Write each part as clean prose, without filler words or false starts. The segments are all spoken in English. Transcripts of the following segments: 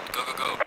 Alright, go, go, go.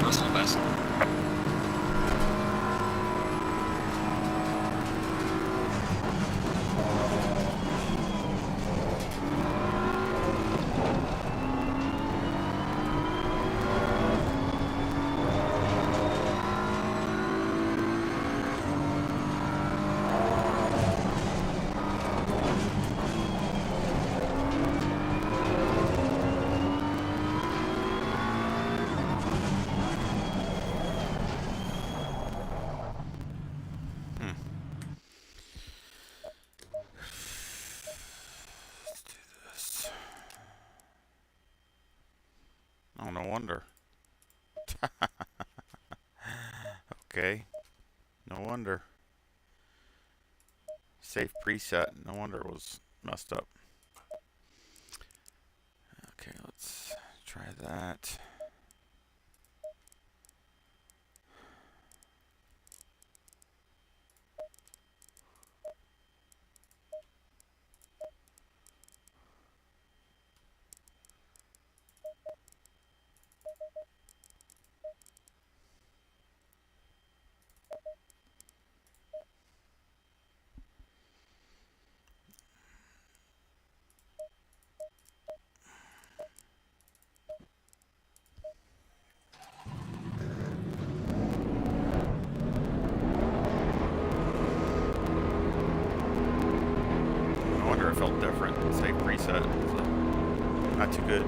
Personal best. Oh, no wonder. Okay. No wonder. Safe preset. No wonder it was messed up. Let's try that. I wonder if it felt different. Save preset. So not too good.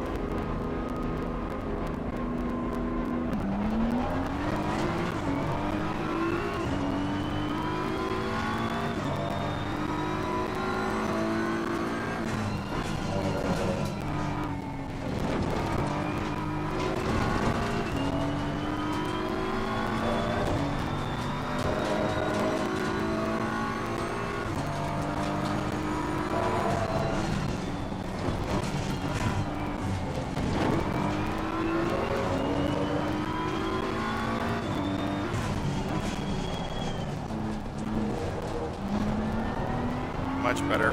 Much better.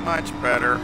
Much better.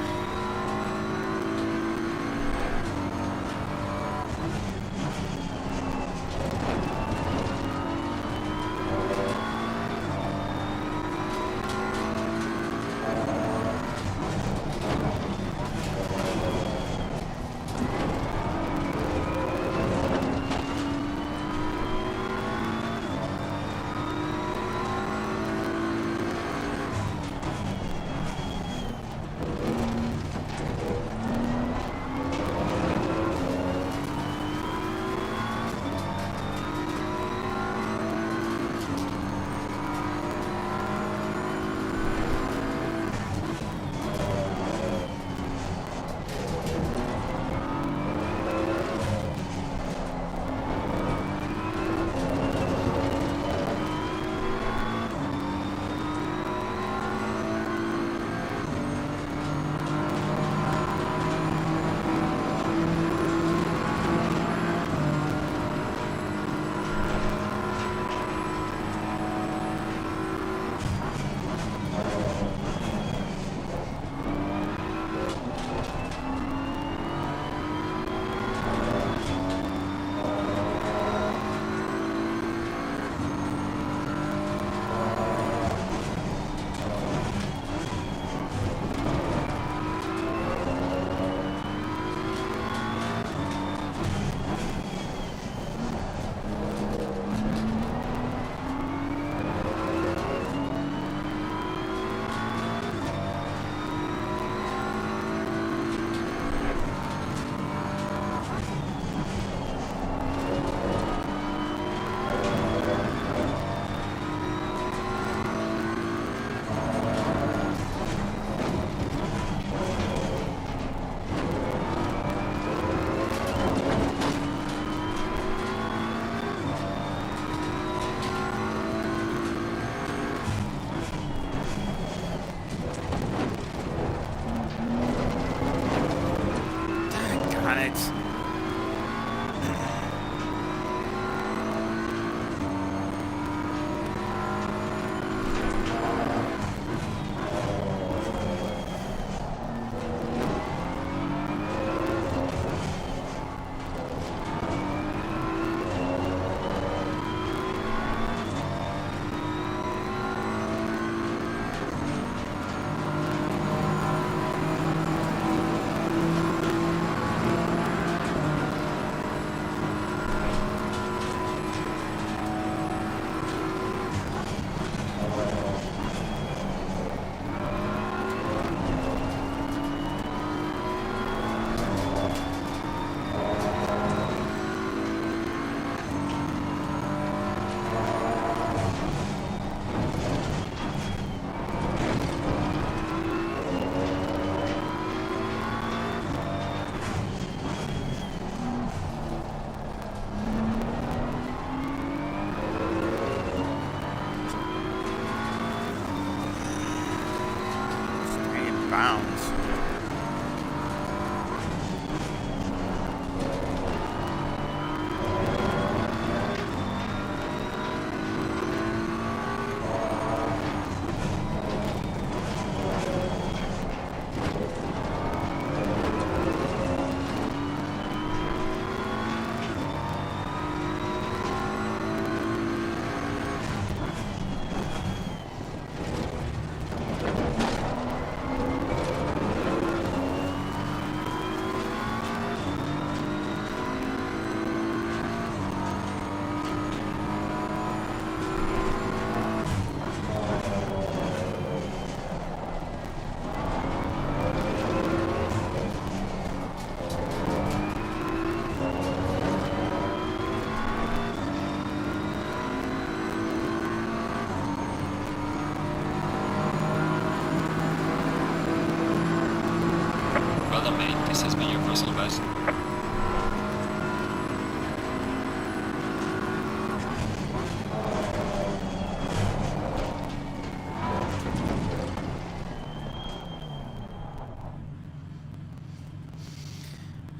This has been your personal best.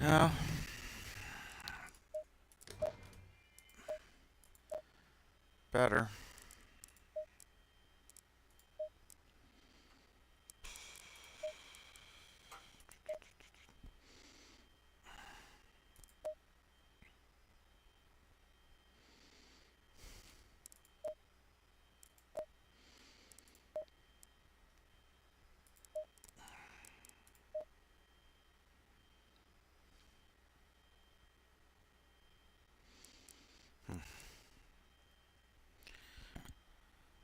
No. Better.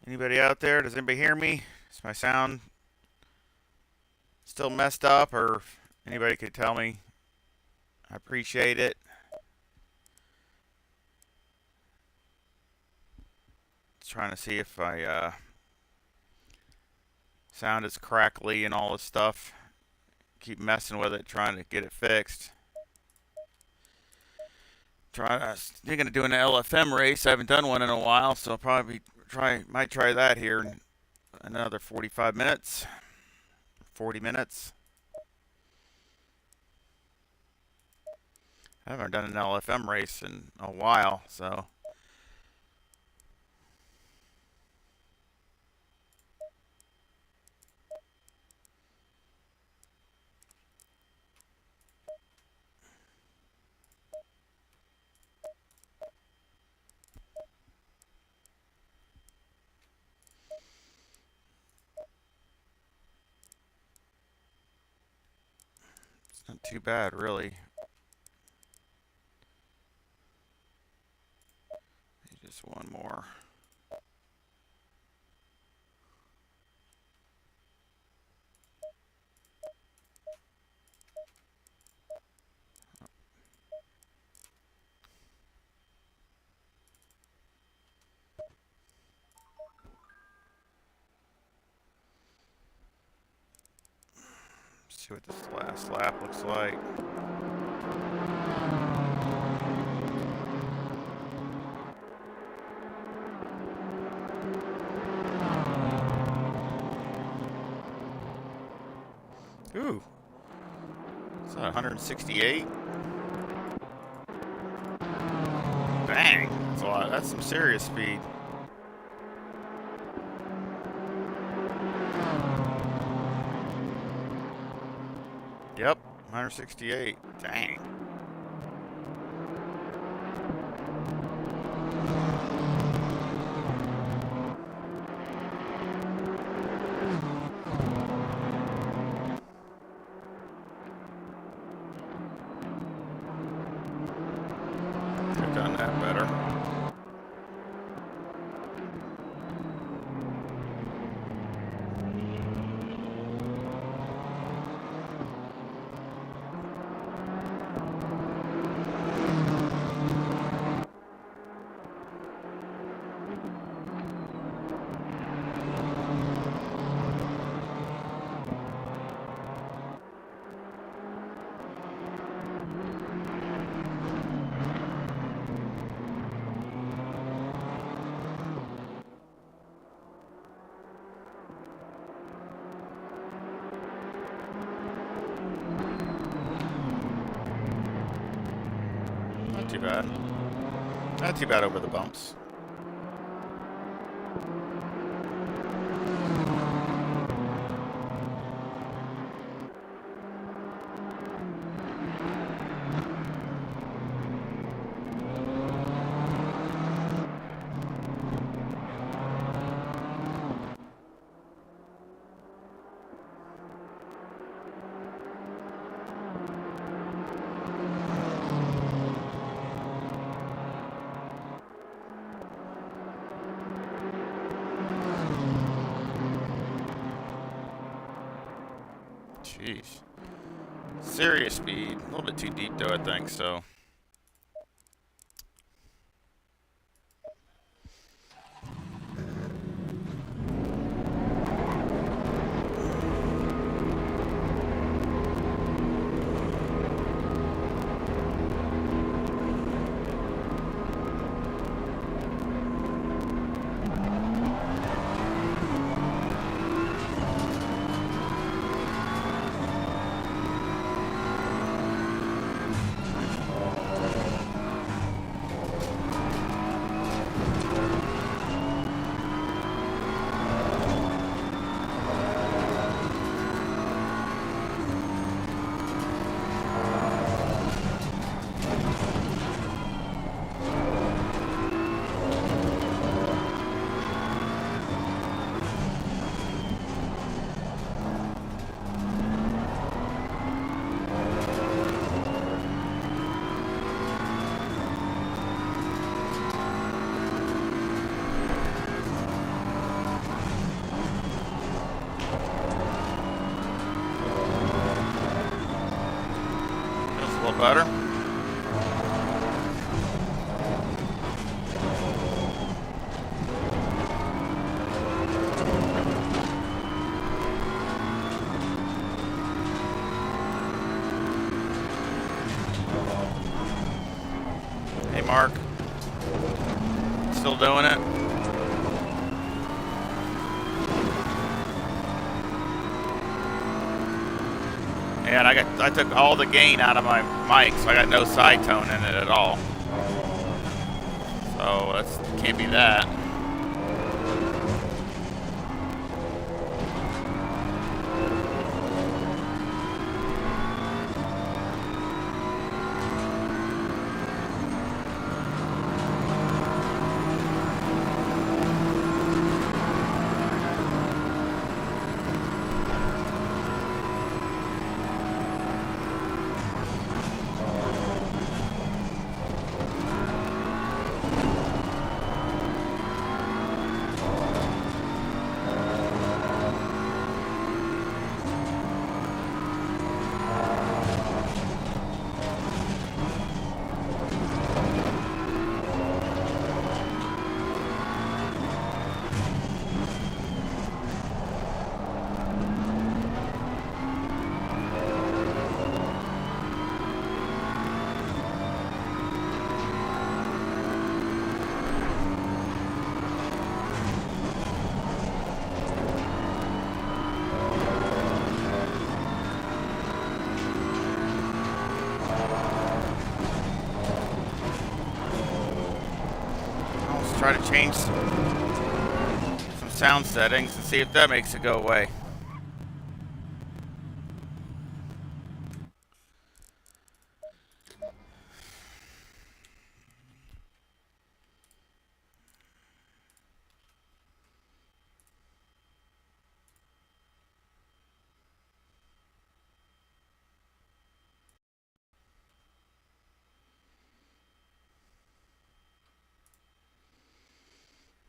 Anybody out there? Does anybody hear me? Is my sound still messed up, or if anybody could tell me? I appreciate it. Just trying to see if I sound is crackly and all this stuff. Keep messing with it, trying to get it fixed. Thinking of doing an LFM race. I haven't done one in a while, so I'll probably might try that here in another 45 minutes, 40 minutes. I haven't done an LFM race in a while, so. It's not too bad, really. Just one more. See what this last lap looks like. Ooh. Is that 168? Dang. That's a lot. That's some serious speed. Yep, 168. Dang. Could have done that better. not too bad. Not too bad over the bumps. Jeez. Serious speed. A little bit too deep though, I think, so. Better. Hey, Mark. Still doing it? Yeah, and I took all the gain out of my mic, so I got no side tone in it at all. So that can't be that. Try to change some sound settings and see if that makes it go away.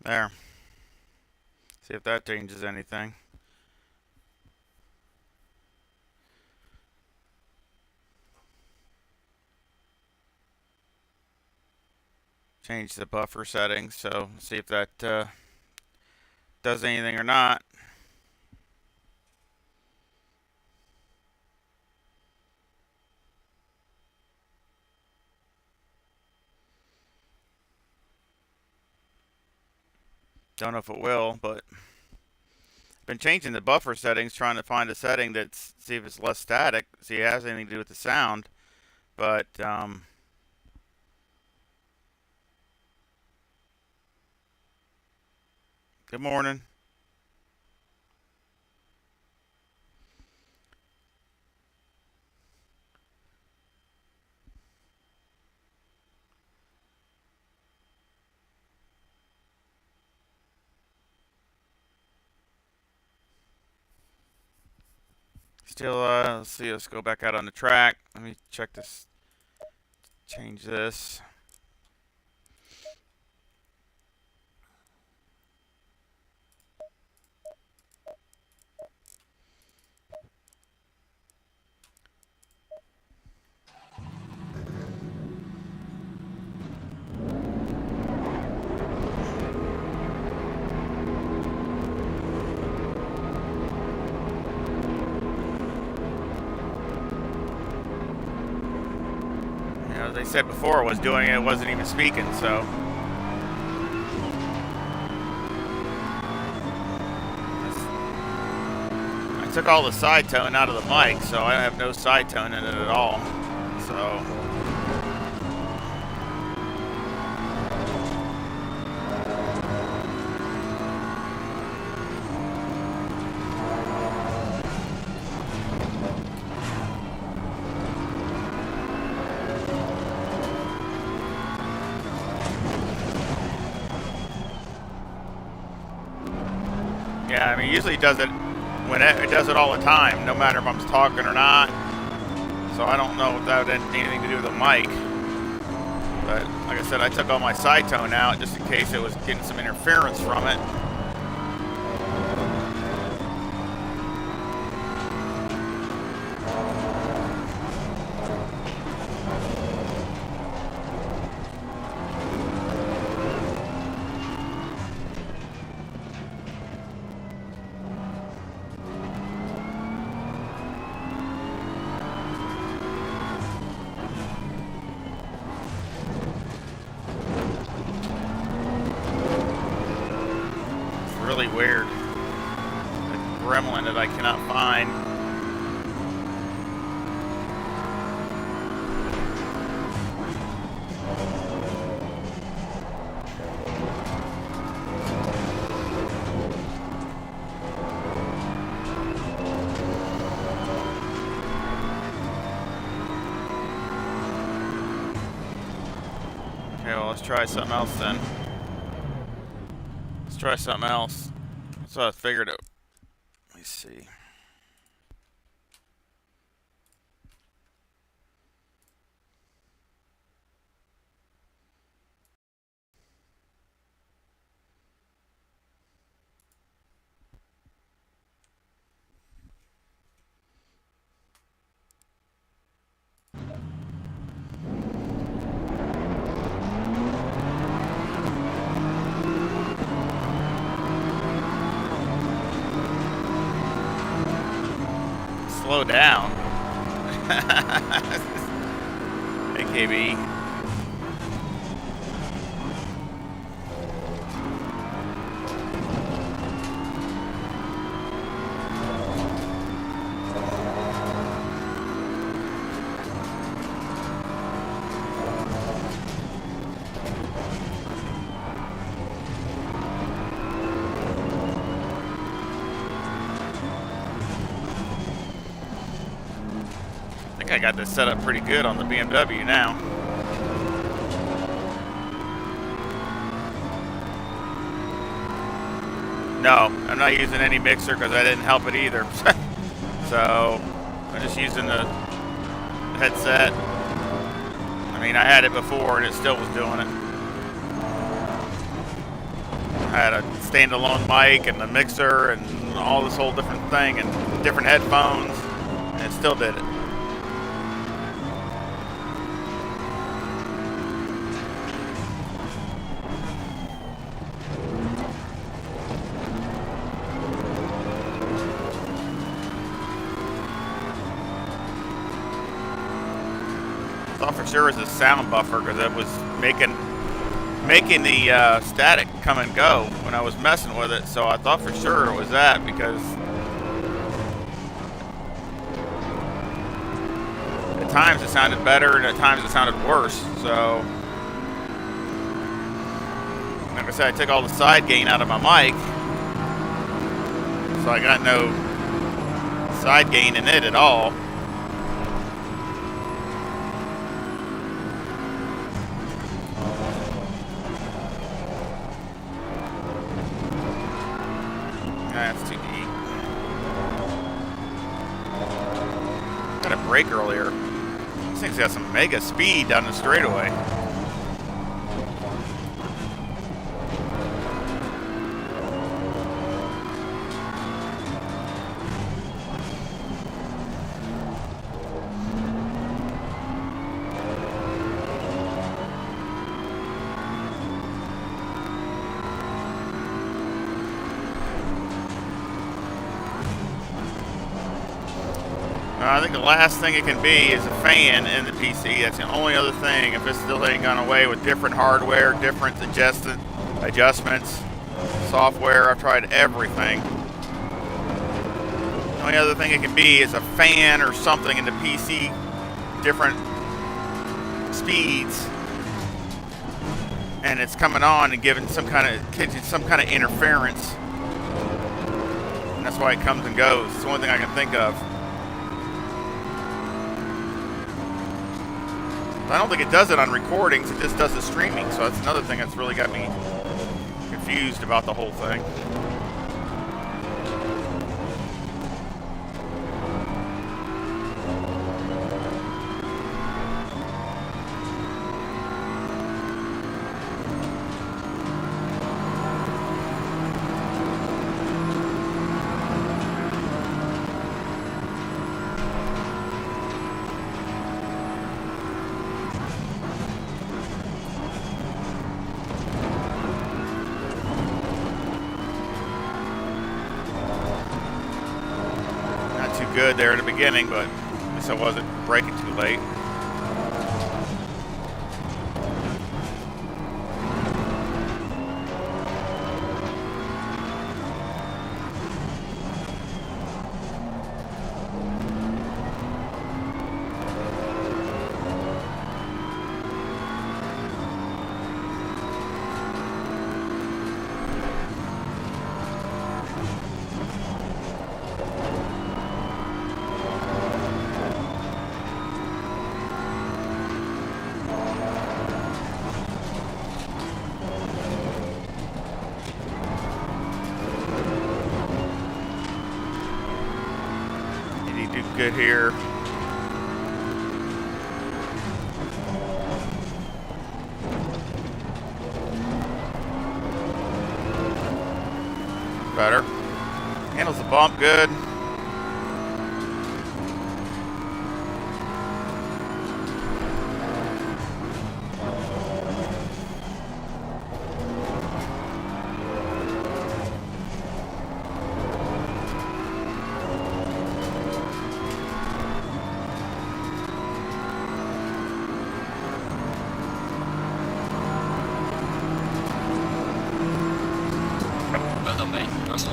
There. See if that changes anything. Change the buffer settings, so see if that does anything or not. Don't know if it will, but I've been changing the buffer settings, trying to find a setting that's, see if it's less static, see if it has anything to do with the sound, but Good morning. Still, let's see. Let's go back out on the track. Let me check this. Change this. As I said before, I was doing it, wasn't even speaking, so. I took all the side tone out of the mic, so I have no side tone in it at all. So. Yeah, I mean, usually it does it when it does it all the time, no matter if I'm talking or not. So I don't know if that had anything to do with the mic. But like I said, I took all my side tone out just in case it was getting some interference from it. Really weird. A gremlin that I cannot find. Okay, well, let's try something else then. Try something else. So I figured it. Let me see. Slow down. AKB. I got this set up pretty good on the BMW now. No, I'm not using any mixer because I didn't help it either. So I'm just using the headset. I mean, I had it before and it still was doing it. I had a standalone mic and the mixer and all this whole different thing and different headphones, and it still did it. Thought for sure it was a sound buffer because it was making the static come and go when I was messing with it. So I thought for sure it was that because at times it sounded better and at times it sounded worse. So like I said, I took all the side gain out of my mic. so I got no side gain in it at all. That's too deep. Got a brake earlier. This thing's got some mega speed down the straightaway. I think the last thing it can be is a fan in the PC. That's the only other thing. If it's still ain't gone away with different hardware, different adjustments, software, I've tried everything. The only other thing it can be is a fan or something in the PC, different speeds, and it's coming on and giving some kind of interference. And that's why it comes and goes. It's the only thing I can think of. I don't think it does it on recordings, it just does the streaming, so that's another thing that's really got me confused about the whole thing. Good there at the beginning, but at least I wasn't braking too late. Good here. Better. Handles the bump good.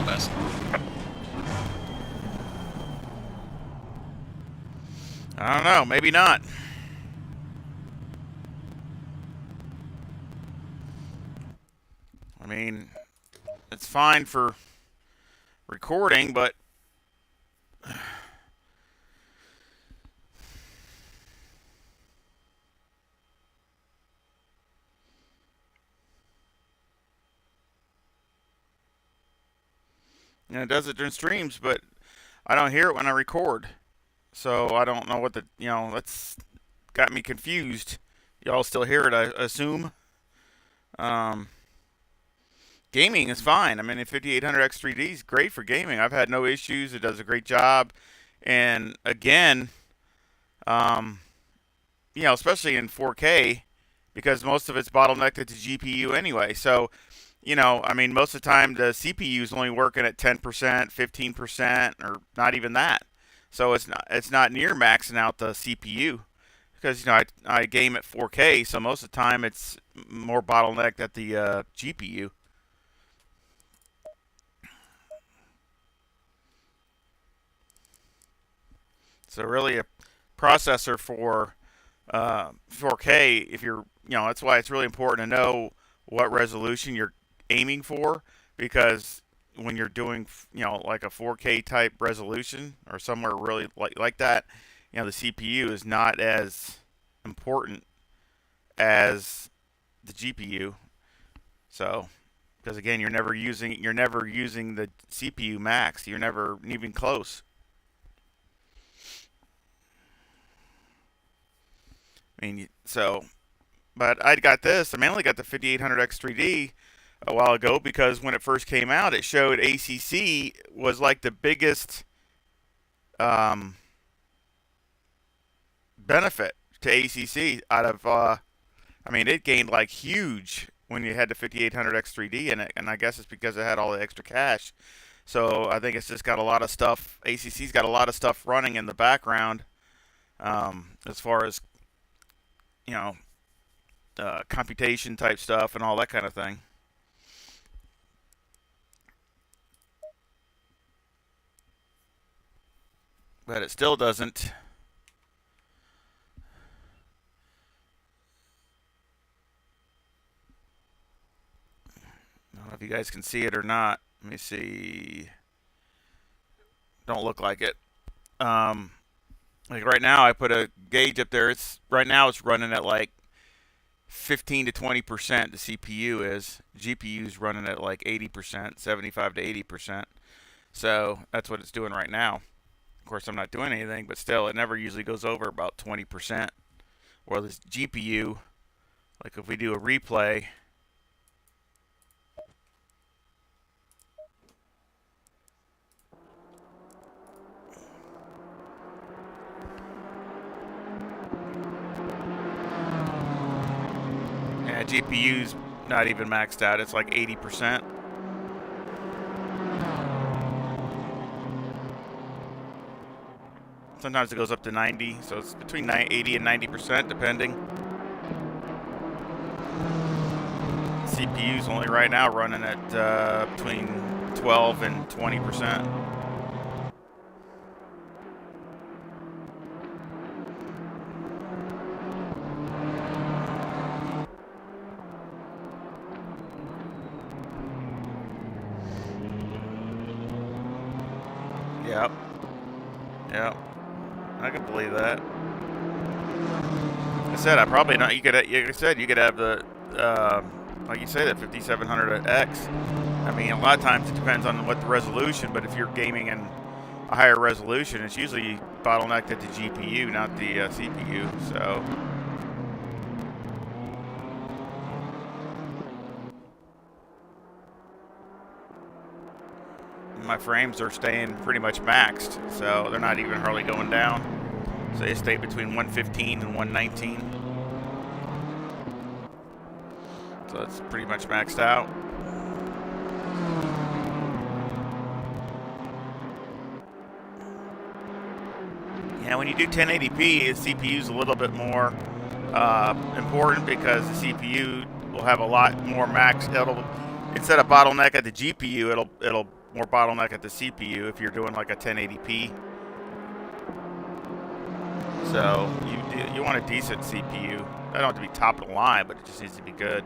Best. I don't know, maybe not. I mean, it's fine for recording, but it does it during streams, but I don't hear it when I record. So I don't know what that's got me confused. Y'all still hear it, I assume. Gaming is fine. I mean, the 5800X3D is great for gaming. I've had no issues. It does a great job. And again, especially in 4K, because most of it's bottlenecked at the GPU anyway. So, I mean, most of the time the CPU is only working at 10%, 15%, or not even that. So it's not near maxing out the CPU, because I game at 4K, so most of the time it's more bottlenecked at the GPU. So really a processor for 4K, if you're, that's why it's really important to know what resolution you're aiming for, because when you're doing, like a 4K type resolution or somewhere really like that, the CPU is not as important as the GPU. So, because again, you're never using the CPU max. You're never even close. I mean, so, but I got this. I mainly got the 5800X3D a while ago because when it first came out, it showed ACC was like the biggest um, benefit to ACC out of. I mean, it gained like huge when you had the 5800X3D in it, and I guess it's because it had all the extra cache. So I think it's just got a lot of stuff. ACC's got a lot of stuff running in the background, as far as you know, computation type stuff and all that kind of thing. But it still doesn't. I don't know if you guys can see it or not. Let me see. Don't look like it. Like right now, I put a gauge up there. It's right now it's running at like 15 to 20%. The CPU is. GPU is running at like 80%, 75 to 80%. So that's what it's doing right now. Of course, I'm not doing anything, but still, it never usually goes over about 20%. Or this GPU, like if we do a replay, yeah, GPU's not even maxed out. It's like 80%. Sometimes it goes up to 90, so it's between 80 and 90% depending. CPU's only right now running at between 12 and 20%. Yep. Yep. I can believe that. Like I said, I probably not. You could, like I said, you could have the, like you say, that 5700X. I mean, a lot of times it depends on what the resolution. But if you're gaming in a higher resolution, it's usually bottlenecked at the GPU, not the CPU. So. My frames are staying pretty much maxed, so they're not even hardly going down. So they stay between 115 and 119. So it's pretty much maxed out. Yeah, when you do 1080p, the CPU is a little bit more important because the CPU will have a lot more max. It'll, instead of bottleneck at the GPU, it'll more bottleneck at the CPU if you're doing like a 1080p. So you want a decent CPU. That don't have to be top of the line, but it just needs to be good.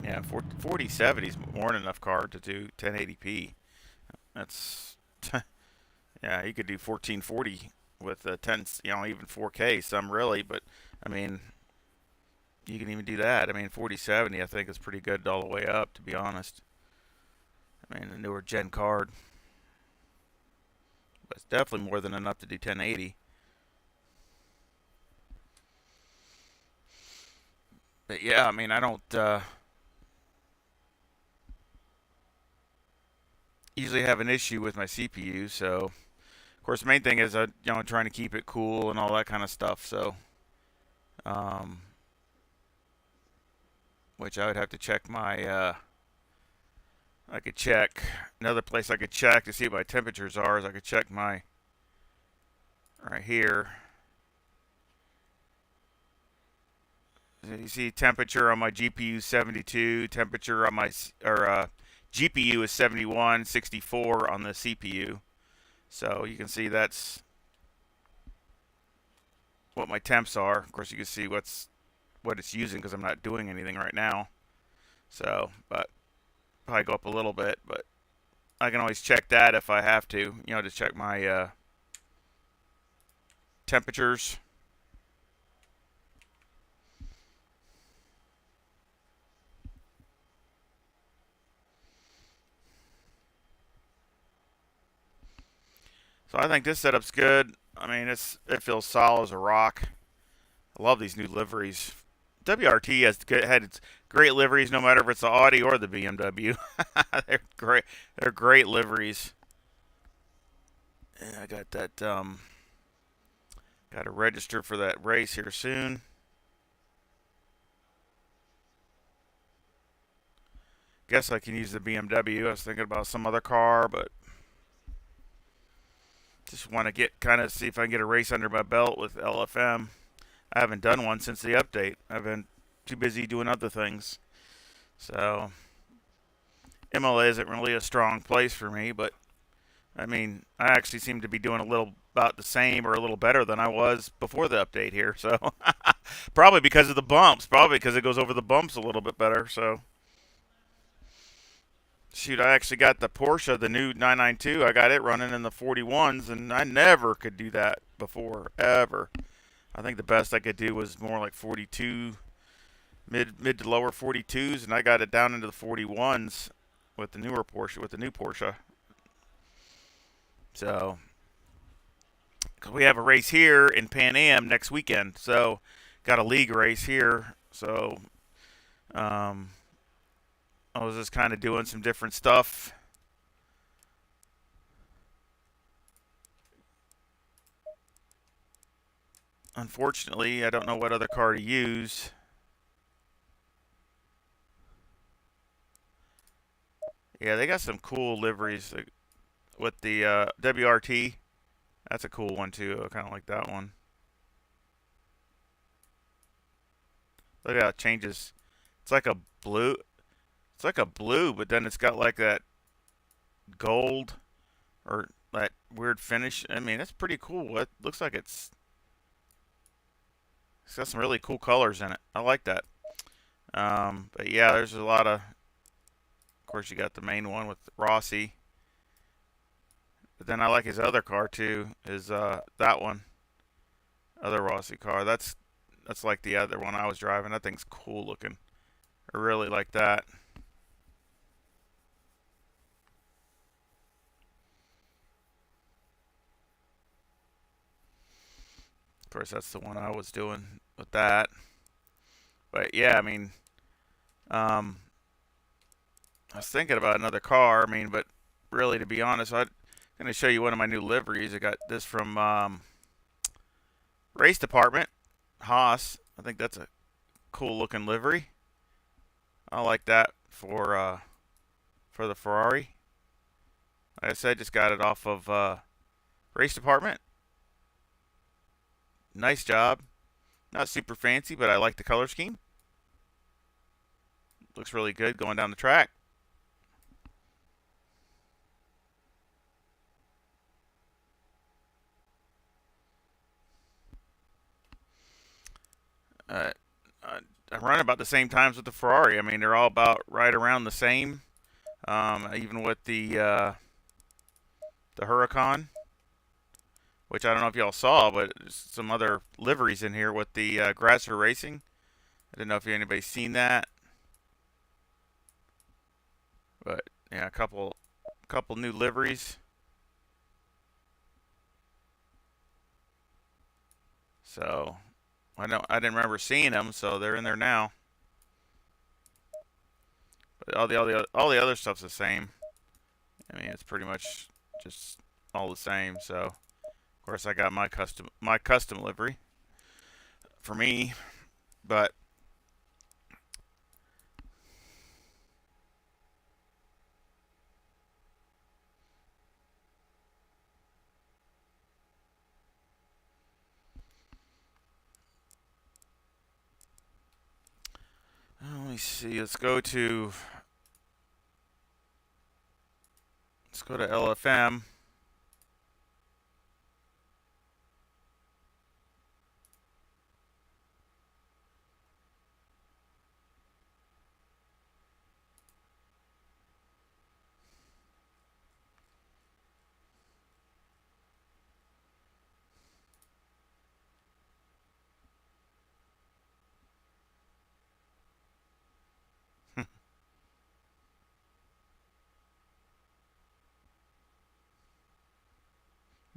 Yeah, 4070 is more than enough card to do 1080p. That's yeah, you could do 1440 with 10, even 4K. Some really, but I mean, you can even do that. I mean, 4070 I think is pretty good all the way up, to be honest. I mean, the newer gen card, but it's definitely more than enough to do 1080. But yeah, I mean, I don't usually have an issue with my CPU. So, of course, the main thing is trying to keep it cool and all that kind of stuff. So, which I would have to check my. I could check another place I could check to see what my temperatures are. Is I could check my right here. You see temperature on my GPU 72, temperature on my GPU is 71, 64 on the CPU. So you can see that's what my temps are. Of course, you can see what it's using because I'm not doing anything right now. So, but probably go up a little bit, but I can always check that if I have to. You know, to check my temperatures. So I think this setup's good. I mean, it feels solid as a rock. I love these new liveries. WRT had its great liveries, no matter if it's the Audi or the BMW. They're great. They're great liveries. And I got that. Got to register for that race here soon. Guess I can use the BMW. I was thinking about some other car, but just want to see if I can get a race under my belt with LFM. I haven't done one since the update. I've been too busy doing other things. So, IMOLA isn't really a strong place for me, but I mean, I actually seem to be doing a little about the same or a little better than I was before the update here. So, probably because of the bumps. Probably because it goes over the bumps a little bit better. So, shoot, I actually got the Porsche, the new 992. I got it running in the 41s, and I never could do that before, ever. I think the best I could do was more like 42, mid to lower 42s, and I got it down into the 41s with the newer Porsche, with the new Porsche. So, cause we have a race here in Pan Am next weekend, so got a league race here. So, I was just kind of doing some different stuff. Unfortunately, I don't know what other car to use. Yeah, they got some cool liveries with the WRT. That's a cool one too. I kind of like that one. Look at how it changes. It's like a blue. It's like a blue, but then it's got like that gold or that weird finish. I mean, that's pretty cool. It looks like it's got some really cool colors in it. I like that. But yeah, there's a lot of course, you got the main one with Rossi. But then I like his other car too. Is that one? Other Rossi car. That's like the other one I was driving. That thing's cool looking. I really like that. Of course, that's the one I was doing with that. But yeah, I mean, um, I was thinking about another car. I mean, but really, to be honest, I'm going to show you one of my new liveries. I got this from Race Department, Haas. I think that's a cool looking livery. I like that for the Ferrari. Like I said, just got it off of Race Department. Nice job. Not super fancy, but I like the color scheme. Looks really good going down the track. Uh, I run about the same times with the Ferrari. I mean, they're all about right around the same. Even with the Huracan, which I don't know if y'all saw, but there's some other liveries in here with the Grasser Racing. I don't know if anybody's seen that, but yeah, a couple new liveries. So I didn't remember seeing them, so they're in there now. But all the other stuff's the same. I mean, it's pretty much just all the same. So of course I got my custom livery for me, but let me see. Let's go to LFM.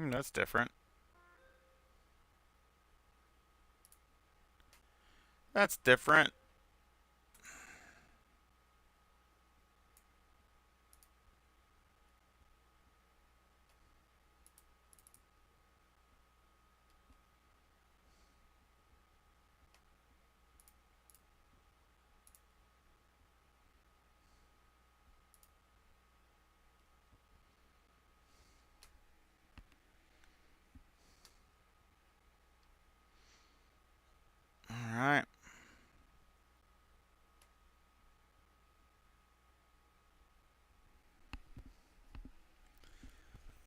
That's different. That's different. All right.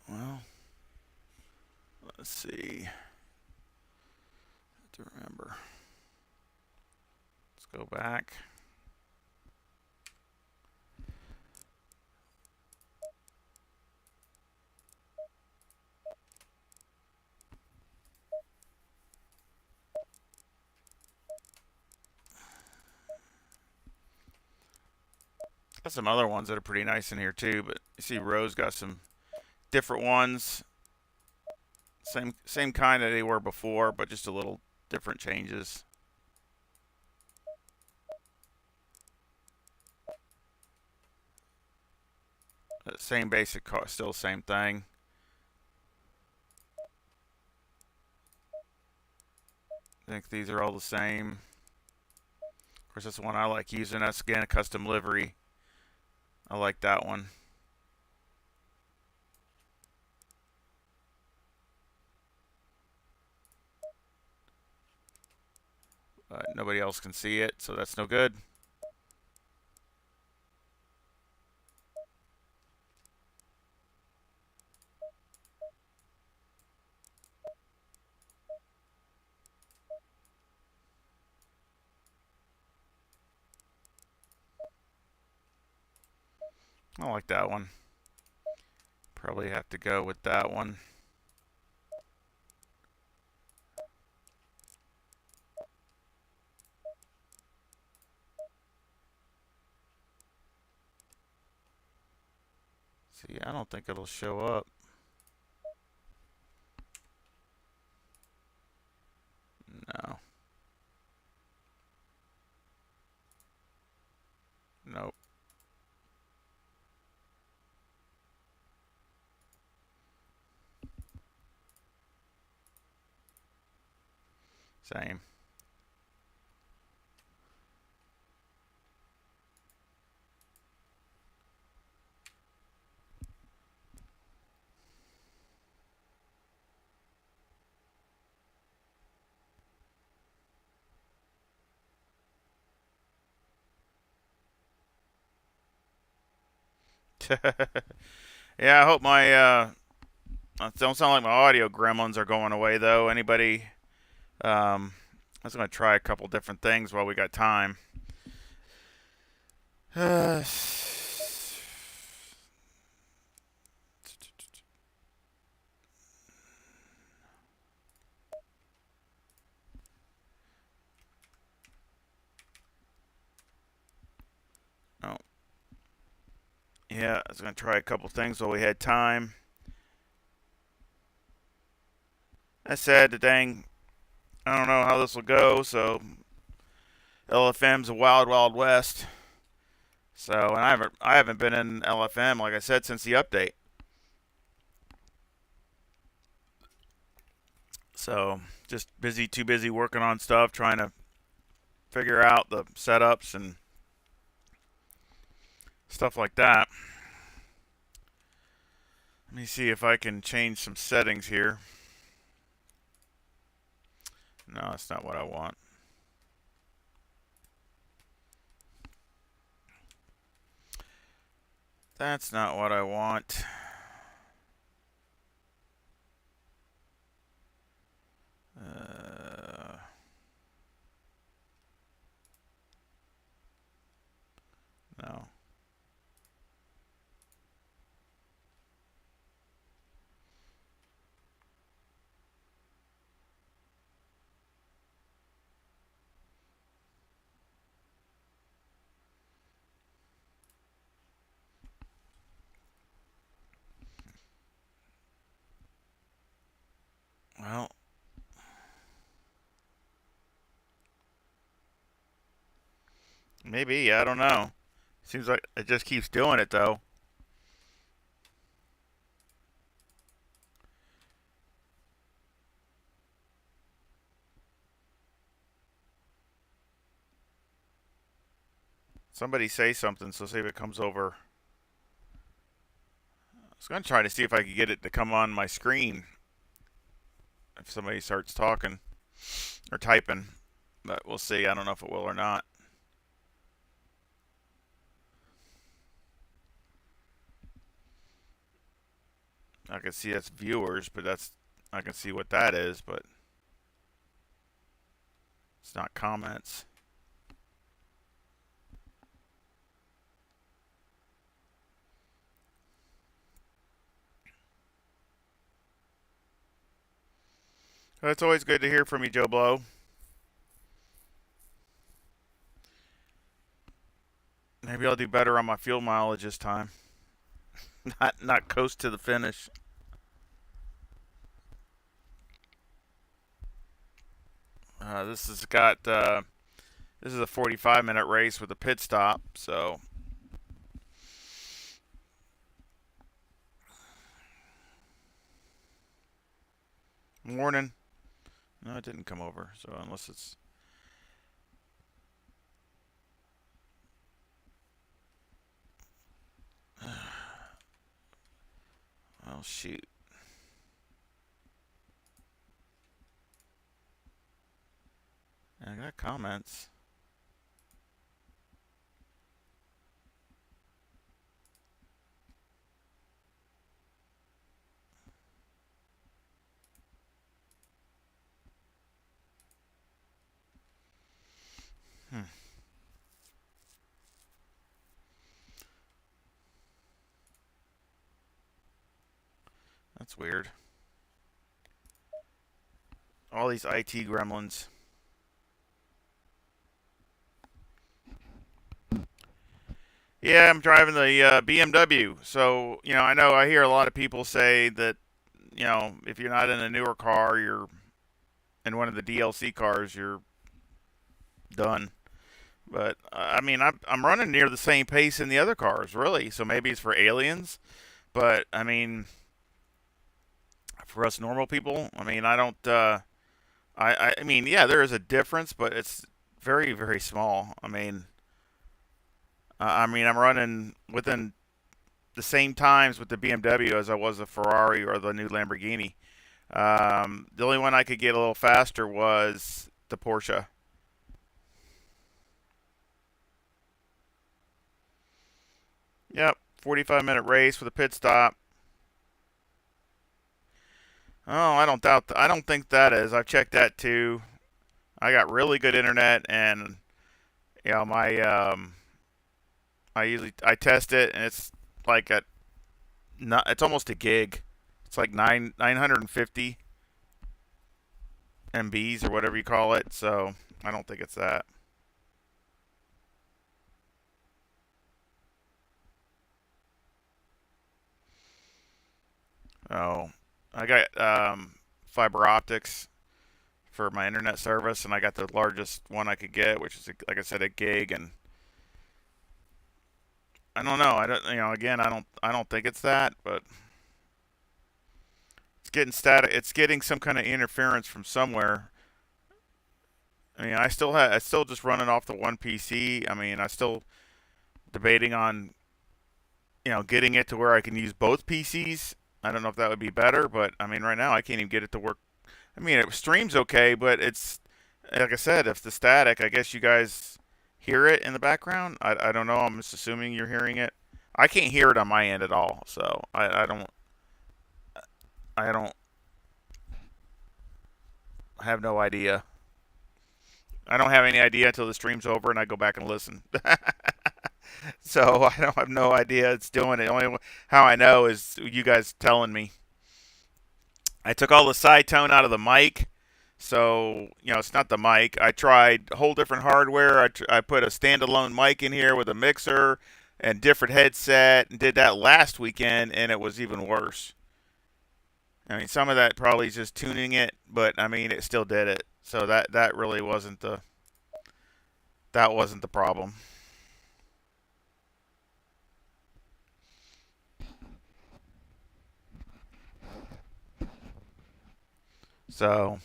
Well, let's see. Have to remember. Let's go back. Got some other ones that are pretty nice in here too, but you see Rose got some different ones. Same kind that they were before, but just a little different changes. Same basic car, still same thing. I think these are all the same. Of course, that's the one I like using. That's again a custom livery. I like that one. Nobody else can see it, so that's no good. I like that one. Probably have to go with that one. See, I don't think it'll show up. No. Nope. Same. Yeah, I hope my don't sound like my audio gremlins are going away though. Anybody? I was gonna try a couple different things while we got time. Oh, yeah, I was gonna try a couple things while we had time. I said the dang, I don't know how this will go. So LFM's a wild, wild west. So, and I haven't been in LFM like I said since the update. So just busy, too busy working on stuff, trying to figure out the setups and stuff like that. Let me see if I can change some settings here. No, that's not what I want. That's not what I want. No. Maybe, I don't know. Seems like it just keeps doing it though. Somebody say something, so see if it comes over. I was going to try to see if I could get it to come on my screen if somebody starts talking or typing, but we'll see. I don't know if it will or not. I can see that's viewers, but I can see what that is, but it's not comments. Well, it's always good to hear from you, Joe Blow. Maybe I'll do better on my fuel mileage this time. Not coast to the finish. This has got this is a 45-minute race with a pit stop, so morning. No, it didn't come over. So unless it's oh shoot. I got comments. Hmm. That's weird. All these IT gremlins. Yeah, I'm driving the BMW. So, I know I hear a lot of people say that, if you're not in a newer car, you're in one of the DLC cars, you're done. But, I mean, I'm running near the same pace in the other cars, really. So maybe it's for aliens. But, I mean, for us normal people, I mean, I don't, I mean, yeah, there is a difference, but it's very, very small. I mean, I'm running within the same times with the BMW as I was the Ferrari or the new Lamborghini. The only one I could get a little faster was the Porsche. Yep, 45-minute race with a pit stop. Oh, I don't doubt. I don't think that is. I've checked that too. I got really good internet, and my I test it, and it's like it's almost a gig. It's like 950 MBs or whatever you call it. So I don't think it's that. Oh, I got fiber optics for my internet service, and I got the largest one I could get, which is like I said, a gig. And I don't know. I don't. Again, I don't think it's that, but it's getting static. It's getting some kind of interference from somewhere. I mean, I still just running off the one PC. I mean, I still debating on getting it to where I can use both PCs. I don't know if that would be better, but I mean, right now I can't even get it to work. I mean, it streams okay, but it's like I said, if the static, I guess you guys hear it in the background. I don't know. I'm just assuming you're hearing it. I can't hear it on my end at all, so I don't have no idea. I don't have any idea until the stream's over and I go back and listen. So I don't have no idea it's doing it. Only how I know is you guys telling me. I took all the side tone out of the mic, so it's not the mic. I tried whole different hardware. I put a standalone mic in here with a mixer and different headset, and did that last weekend, and it was even worse. I mean, some of that probably is just tuning it, but I mean, it still did it. So that really wasn't the problem. So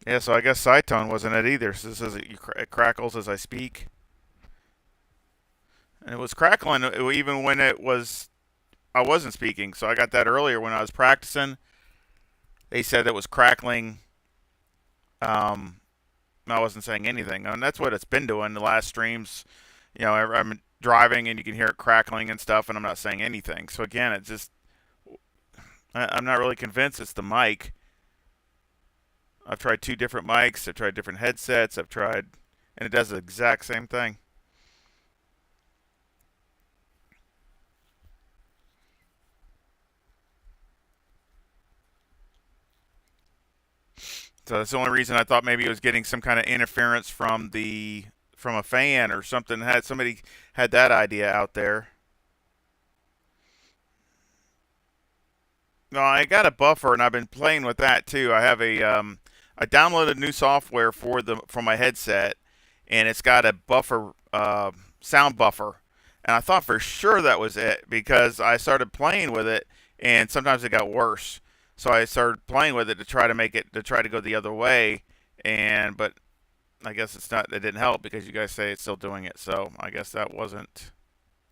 yeah, so I guess side tone wasn't it either. So this is it crackles as I speak, and it was crackling even when I wasn't speaking. So I got that earlier when I was practicing. They said it was crackling. Um, I wasn't saying anything, and that's what it's been doing the last streams. You know, I'm driving and you can hear it crackling and stuff, and I'm not saying anything. So again, it's just I'm not really convinced it's the mic. I've tried two different mics. I've tried different headsets. And it does the exact same thing. So that's the only reason I thought maybe it was getting some kind of interference from a fan or something. Somebody had that idea out there. No, I got a buffer and I've been playing with that too. I downloaded new software for my headset, and it's got a buffer sound buffer, and I thought for sure that was it because I started playing with it, and sometimes it got worse. So I started playing with it to try to go the other way, but I guess it's not. It didn't help because you guys say it's still doing it. So I guess that wasn't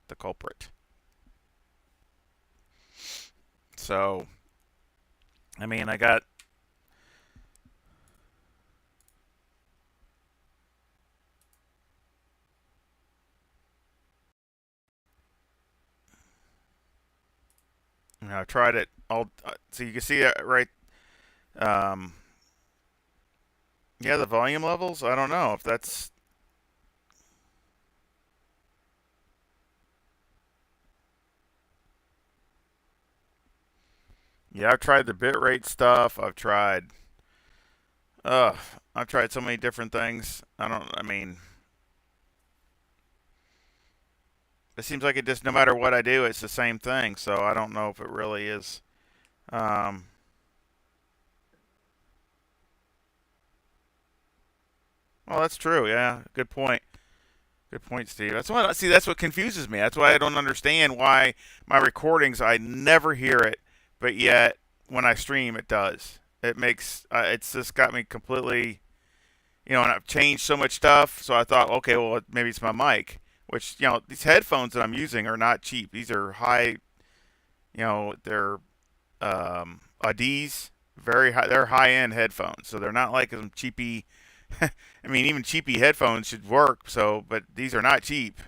the culprit. So I mean, I tried it all. So you can see it right. Um, yeah, the volume levels. I don't know if that's. Yeah, I've tried the bitrate stuff. Uh, I've tried so many different things. I mean, it seems like it just no matter what I do, it's the same thing. So I don't know if it really is. Um, well, that's true. Yeah, good point. Good point, Steve. That's what confuses me. That's why I don't understand why my recordings I never hear it, but yet when I stream it does. It's just got me completely, and I've changed so much stuff. So I thought, okay, well maybe it's my mic, which these headphones that I'm using are not cheap. These are high, they're Audis, very high. They're high end headphones, so they're not like some cheapy. I mean, even cheapy headphones should work. So, but these are not cheap.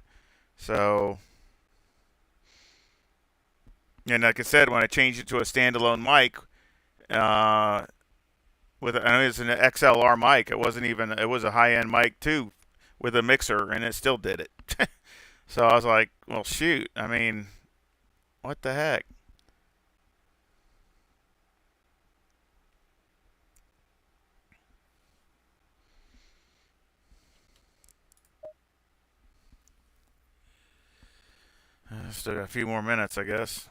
So, and like I said, when I changed it to a standalone mic, uh, I know it's an XLR mic. It was a high end mic too, with a mixer, and it still did it. So I was like, well, shoot. I mean, what the heck? Still got a few more minutes, I guess.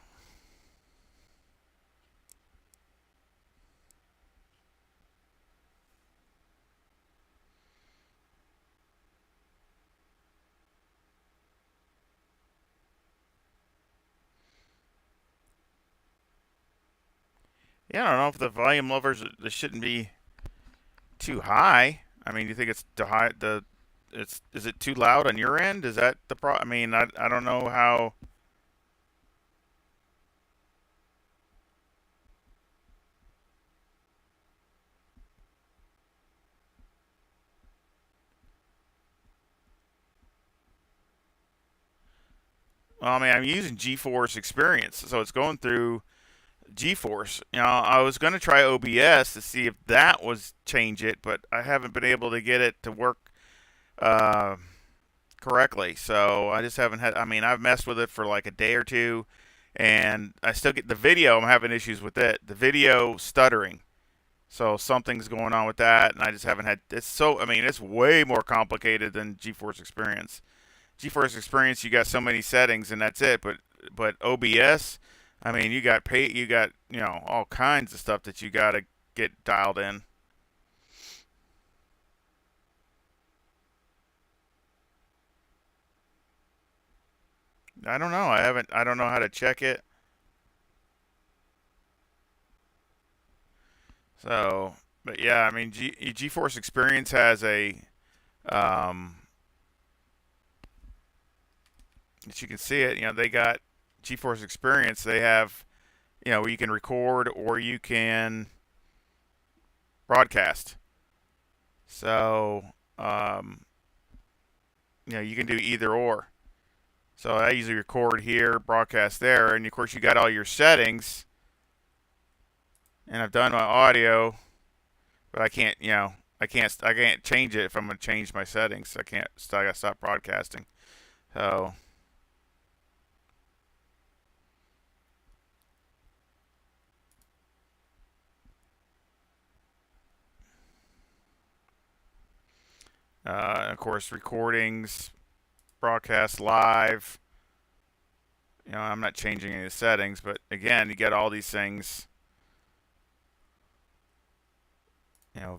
Yeah, I don't know if the volume levels this shouldn't be too high. I mean, do you think it's too high? Is it too loud on your end? Is that the problem? I mean, I don't know how. Well, I mean, I'm using GeForce Experience, so it's going through GeForce. I was going to try OBS to see if that was change it, but I haven't been able to get it to work uh, correctly. So I just haven't had. I mean, I've messed with it for like a day or two, and I still get the video. I'm having issues with it. The video stuttering. So something's going on with that, and I just haven't had. It's so. I mean, it's way more complicated than GeForce Experience. GeForce Experience, you got so many settings, and that's it. But OBS, I mean, you got all kinds of stuff that you got to get dialed in. I don't know. I haven't. I don't know how to check it. So, but yeah, I mean, GeForce Experience has a, as you can see it, they got GeForce Experience. They have, where you can record or you can broadcast. So, you can do either or. So I usually record here, broadcast there, and of course you got all your settings. And I've done my audio, but I can't, I can't change it if I'm going to change my settings. I got to stop broadcasting. So, of course, recordings, broadcast live. I'm not changing any of the settings, but again, you get all these things.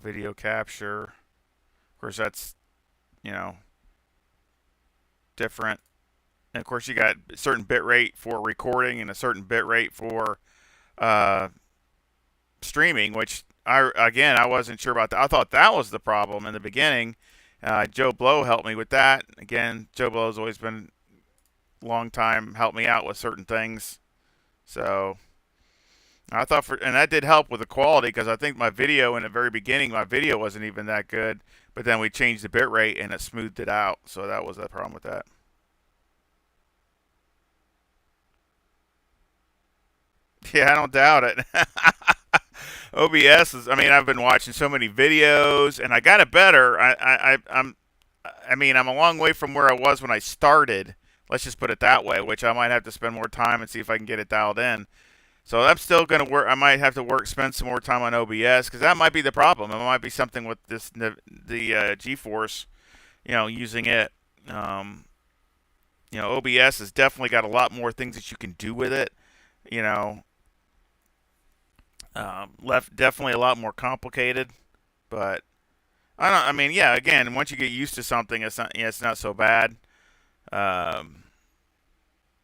Video capture. Of course, that's, different. And of course, you got a certain bit rate for recording and a certain bit rate for streaming, which I wasn't sure about that. I thought that was the problem in the beginning. Joe Blow helped me with that. Again, Joe Blow's always been a long time, helped me out with certain things. So I thought and that did help with the quality, because I think my video in the very beginning, my video wasn't even that good, but then we changed the bit rate and it smoothed it out. So that was the problem with that. Yeah, I don't doubt it. OBS is, I've been watching so many videos and I got it better. I'm a long way from where I was when I started. Let's just put it that way, which I might have to spend more time and see if I can get it dialed in. So I'm still going to work. I might have to spend some more time on OBS, because that might be the problem. It might be something with the GeForce, using it. OBS has definitely got a lot more things that you can do with it. Definitely a lot more complicated, but again, once you get used to something, it's not so bad.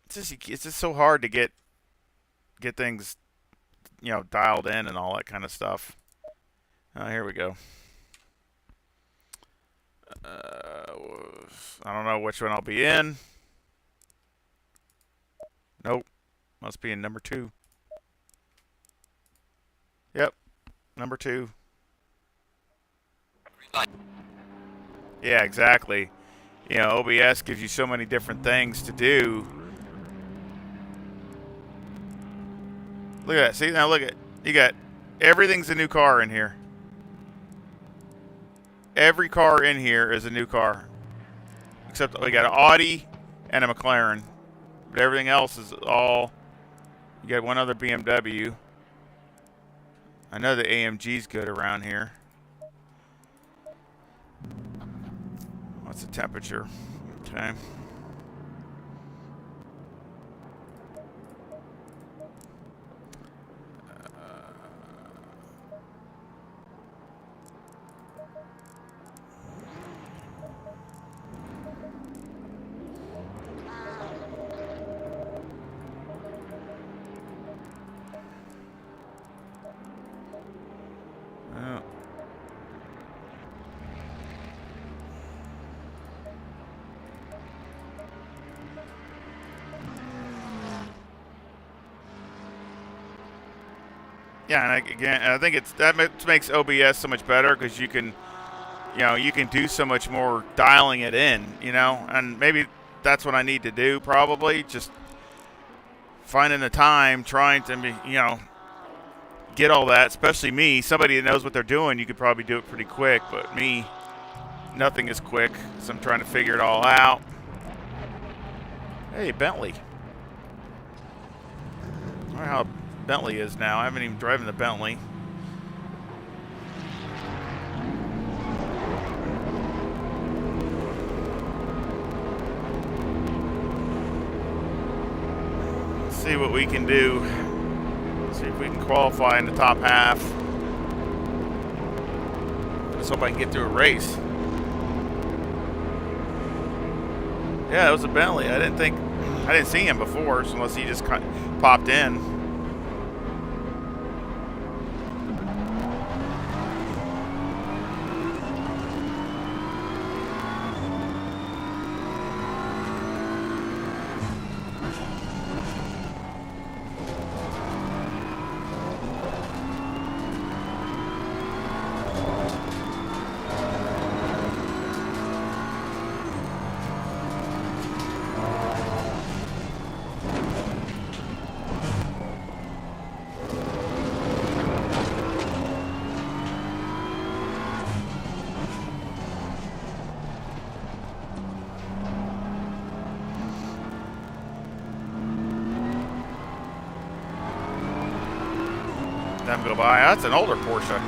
It's just so hard to get things, dialed in and all that kind of stuff. Here we go. I don't know which one I'll be in. Nope. Must be in number 2. Yep. Number 2. Yeah, exactly. OBS gives you so many different things to do. Look at that. See, now look at, you got, everything's a new car in here. Every car in here is a new car. Except we got an Audi and a McLaren. But everything else is all, you got one other BMW. I know the AMG's good around here. What's the temperature? Okay. Yeah, and I think that makes OBS so much better, because you can, you can do so much more dialing it in, and maybe that's what I need to do, probably, just finding the time, trying to, get all that, especially me, somebody that knows what they're doing, you could probably do it pretty quick, but me, nothing is quick, so I'm trying to figure it all out. Hey, Bentley. I wonder how Bentley is now. I haven't even driven the Bentley. Let's see what we can do. Let's see if we can qualify in the top half. Let's hope I can get through a race. Yeah, it was a Bentley. I didn't see him before, so unless he just popped in. Them go by. That's an older Porsche.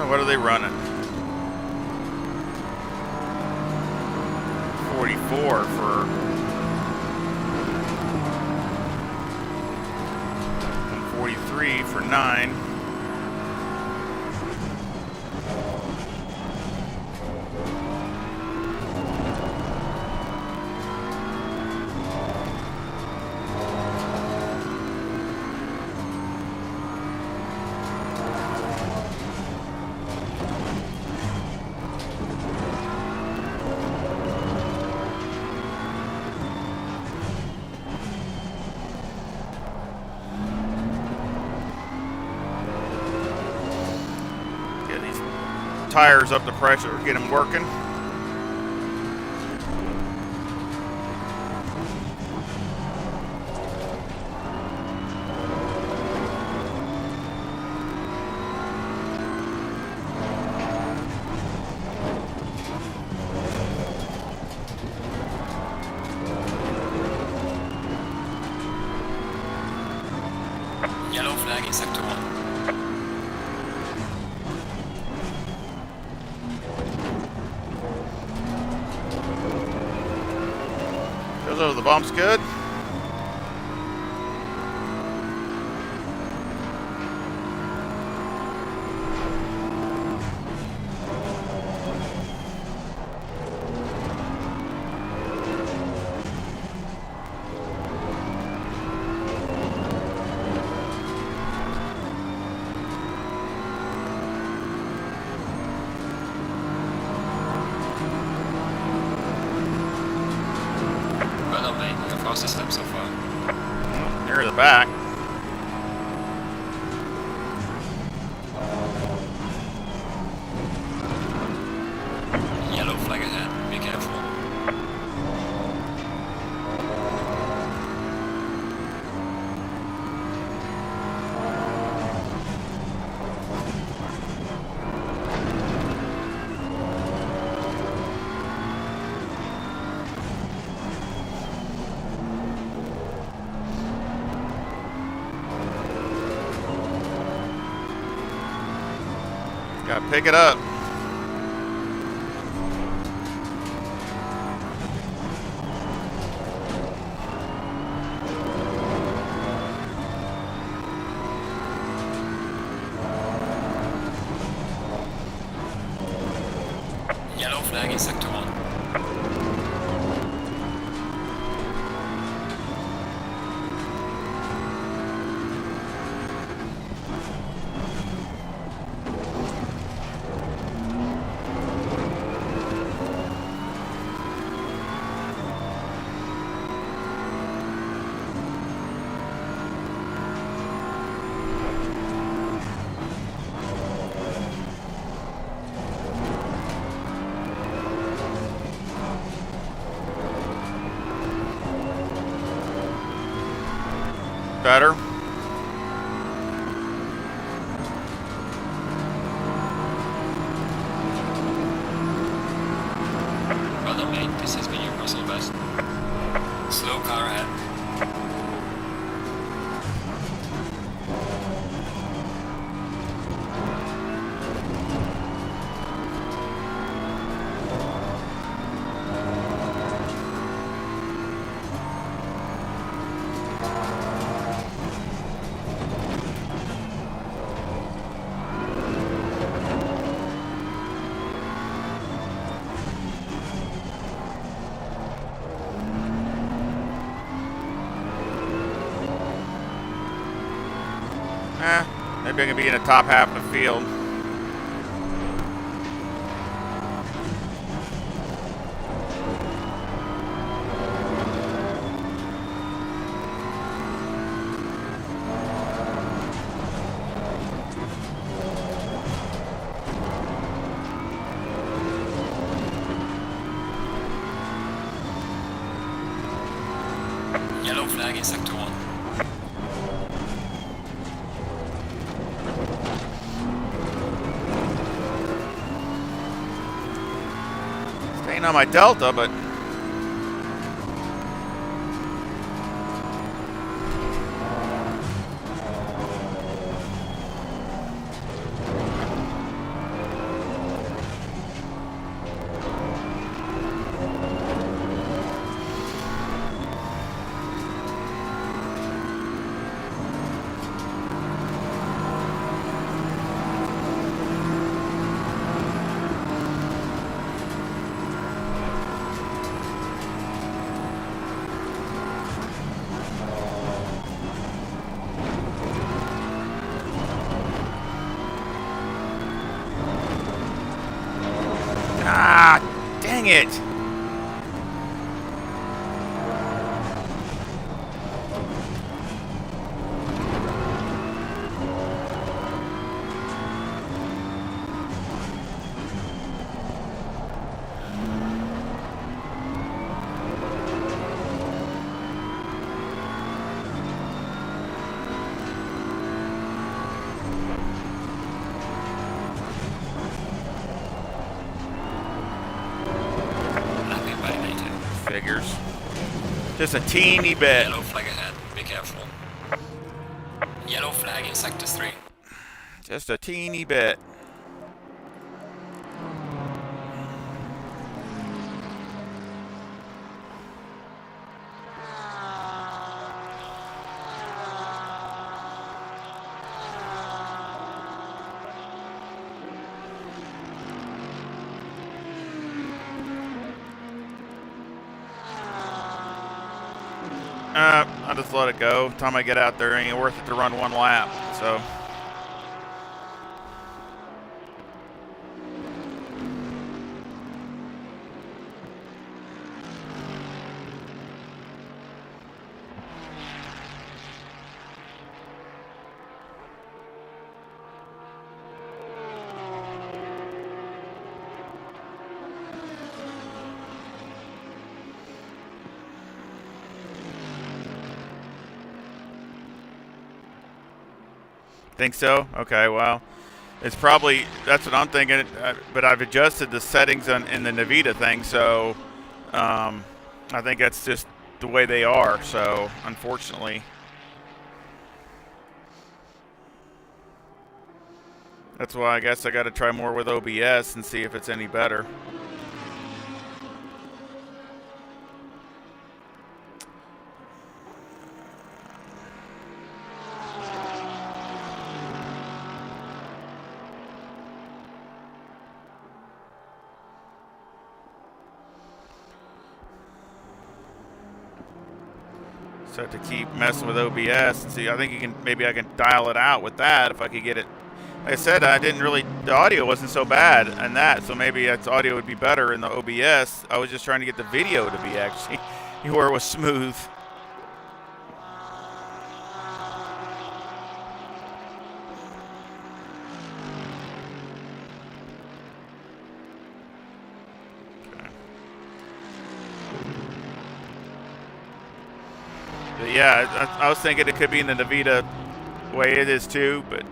What are they running? 44 for 43 for 9. Tires up the pressure, get them working. Yellow flag in sector 1. Goes over the bumps good. Fastest lap so far. Near the back. Yellow flag ahead. Be careful. Gotta pick it up. Yellow flag in sector 1. Better. Well done, mate. This has been your personal best. Slow car ahead. Maybe I can be in the top half of the field. Yellow flag in sector 1. Staying on my Delta, but dang it. Figures. Just a teeny bit. Yellow flag ahead, be careful. Yellow flag in sector 3. Just a teeny bit. I'll just let it go. Time I get out there, it ain't worth it to run one lap. So. Think so? Okay, well, it's probably, that's what I'm thinking, but I've adjusted the settings in the Navita thing, so I think that's just the way they are, so unfortunately. That's why I guess I got to try more with OBS and see if it's any better. So I have to keep messing with OBS and see. I think you can, maybe I can dial it out with that if I could get it. Like I said, I didn't really, the audio wasn't so bad in that, so maybe its audio would be better in the OBS. I was just trying to get the video to be actually where it was smooth. But yeah, I was thinking it could be in the Navita way it is too, but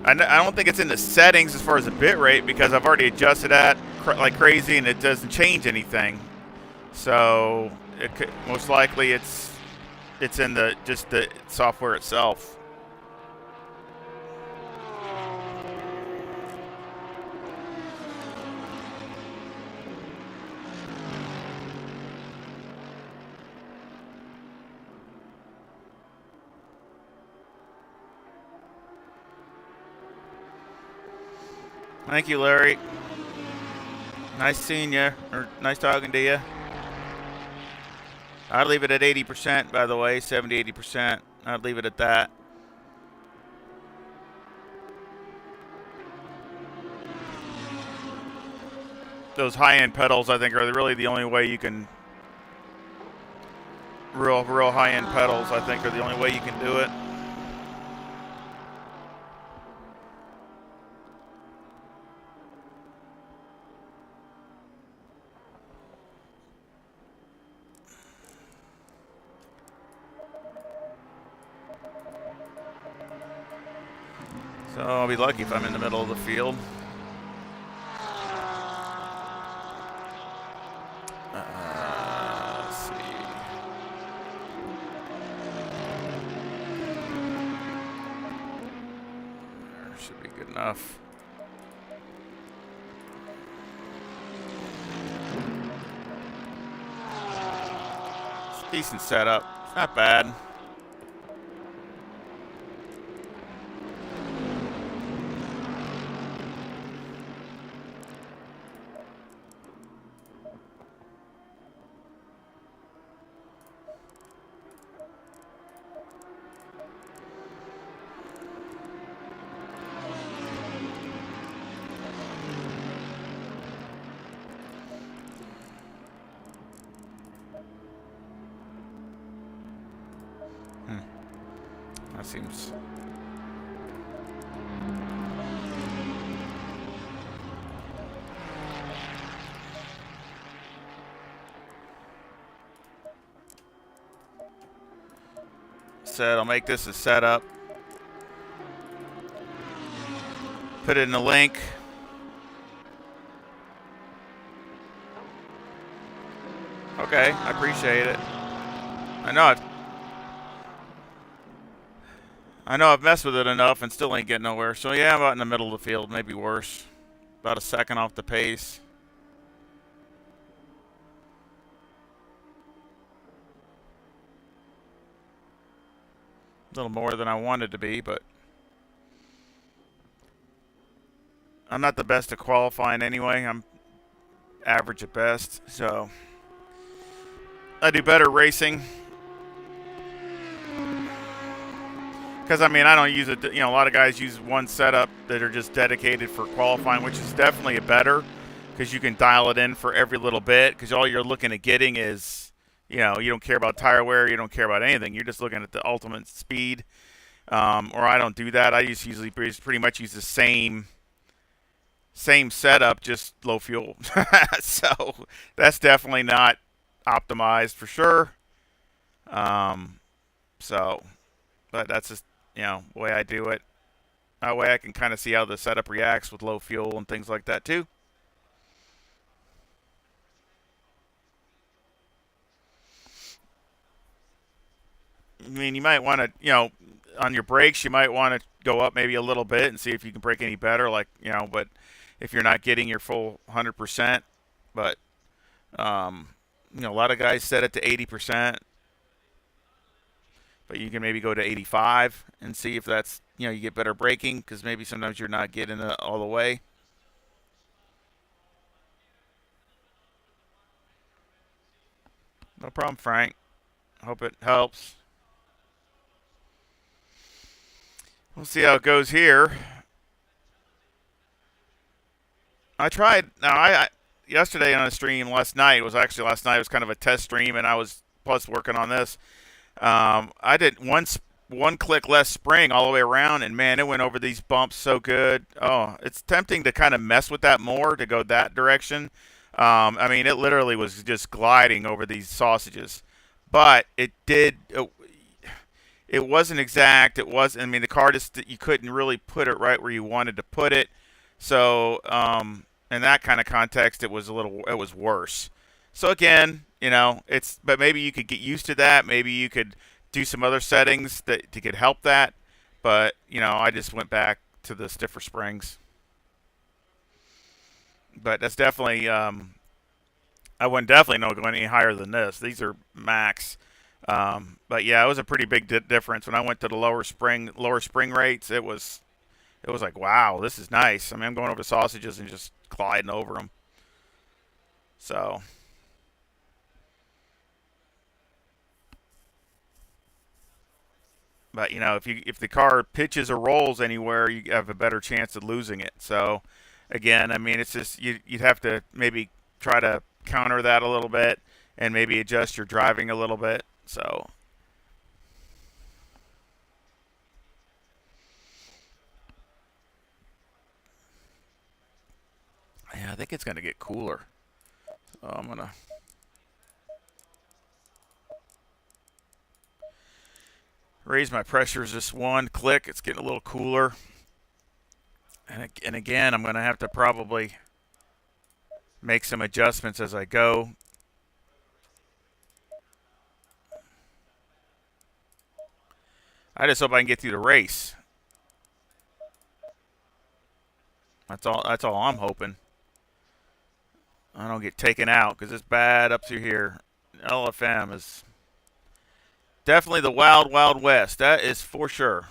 I don't think it's in the settings as far as the bit rate because I've already adjusted that like crazy and it doesn't change anything. So it could, most likely it's in the just the software itself. Thank you, Larry. Nice seeing you, or nice talking to you. I'd leave it at 80%, by the way, 70, 80%. I'd leave it at that. those high-end pedals, I think, are really the only way you can real high-end pedals. I think are the only way you can do it. So I'll be lucky if I'm in the middle of the field. Let's see. There should be good enough. It's a decent setup. It's not bad. That seems... Said I'll make this a setup. Put it in the link. Okay, I appreciate it. I know I've messed with it enough and still ain't getting nowhere. So yeah, I'm about in the middle of the field, maybe worse. About a second off the pace. A little more than I wanted to be, but I'm not the best at qualifying anyway. I'm average at best, so I do better racing. Because, I mean, I don't use it. You know, a lot of guys use one setup that are just dedicated for qualifying, which is definitely a better because you can dial it in for every little bit because all you're looking at getting is, you know, you don't care about tire wear, you don't care about anything. You're just looking at the ultimate speed. Or I don't do that. I just usually pretty much use the same setup, just low fuel. So that's definitely not optimized for sure. But that's just, you know, the way I do it. That way I can kind of see how the setup reacts with low fuel and things like that too. I mean, you might want to, you know, on your brakes, you might want to go up maybe a little bit and see if you can brake any better. Like, you know, but if you're not getting your full 100%, but, you know, a lot of guys set it to 80%, but you can maybe go to 85 and see if that's, you know, you get better braking because maybe sometimes you're not getting it all the way. No problem, Frank. Hope it helps. We'll see how it goes here. I tried. Now, I yesterday on a stream last night was kind of a test stream, and I was plus working on this. I did one click less spring all the way around, and man, it went over these bumps so good. Oh, it's tempting to kind of mess with that more to go that direction. I mean, it literally was just gliding over these sausages, but it did. It wasn't exact. It was. I mean, the car just you couldn't really put it right where you wanted to put it. So, in that kind of context, it was worse. So again, you know, but maybe you could get used to that. Maybe you could do some other settings that could help that. But you know, I just went back to the stiffer springs. But that's definitely, I wouldn't definitely know going any higher than this. These are max. But yeah, it was a pretty big difference when I went to the lower spring rates. It was like, wow, this is nice. I mean, I'm going over the sausages and just gliding over them. So, but you know, if the car pitches or rolls anywhere, you have a better chance of losing it. So, again, I mean, it's just you'd have to maybe try to counter that a little bit and maybe adjust your driving a little bit. So yeah, I think it's going to get cooler. So I'm going to raise my pressures just one click. It's getting a little cooler. And again, I'm going to have to probably make some adjustments as I go. I just hope I can get through the race. That's all I'm hoping. I don't get taken out because it's bad up through here. LFM is definitely the wild, wild west. That is for sure.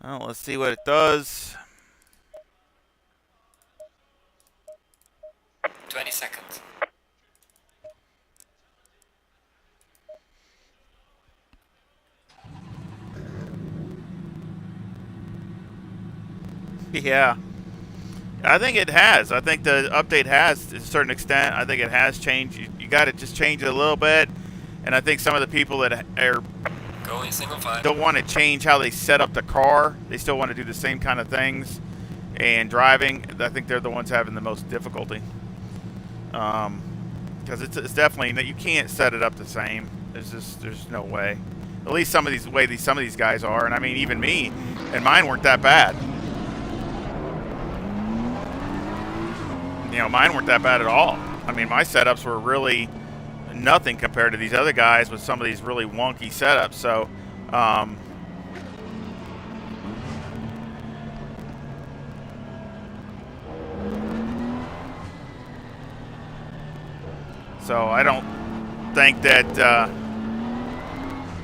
Well, let's see what it does. 20 seconds. Yeah. I think it has. I think the update has, to a certain extent. I think it has changed. You got to just change it a little bit. And I think some of the people that are Going single file. don't want to change how they set up the car. They still want to do the same kind of things. And driving, I think they're the ones having the most difficulty. Because it's definitely, you can't set it up the same. There's no way. At least some of these guys are. And I mean, even me, and mine weren't that bad. You know, mine weren't that bad at all. I mean, my setups were really nothing compared to these other guys with some of these really wonky setups. So, I don't think that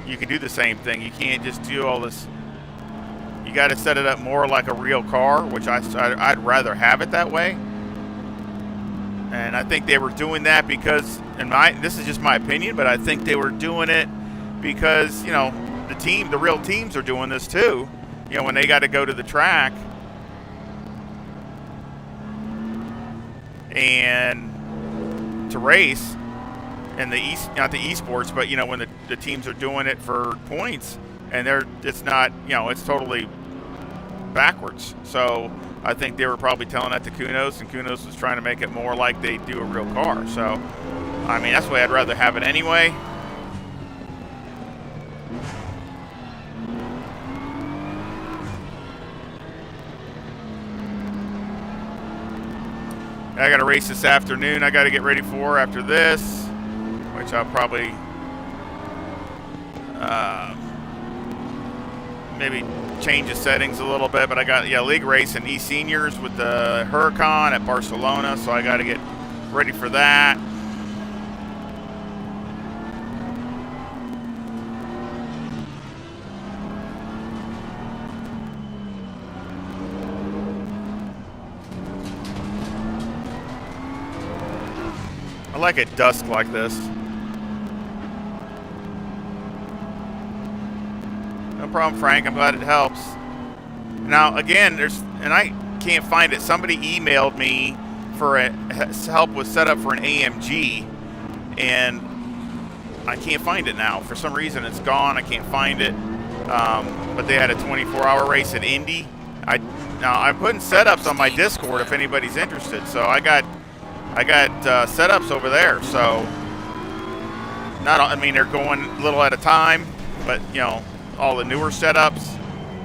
you can do the same thing. You can't just do all this. You got to set it up more like a real car, which I'd rather have it that way. And I think they were doing that because, this is just my opinion, but I think they were doing it because, you know, the real teams are doing this too. You know, when they got to go to the track and to race in the not the esports, but you know, when the teams are doing it for points and it's not, you know, it's totally backwards. So I think they were probably telling that to Kunos, and Kunos was trying to make it more like they do a real car. So, I mean, that's the way I'd rather have it anyway. I got a race this afternoon I got to get ready for after this, which I'll probably maybe change the settings a little bit, but I got league race and e-seniors with the Huracan at Barcelona, so I got to get ready for that. I like it dusk like this. No problem, Frank. I'm glad it helps. Now, again, and I can't find it. Somebody emailed me for help with setup for an AMG, and I can't find it now. For some reason, it's gone. I can't find it. But they had a 24-hour race at Indy. Now I'm putting setups on my Discord if anybody's interested. So I got setups over there. So I mean, they're going a little at a time, but you know, all the newer setups.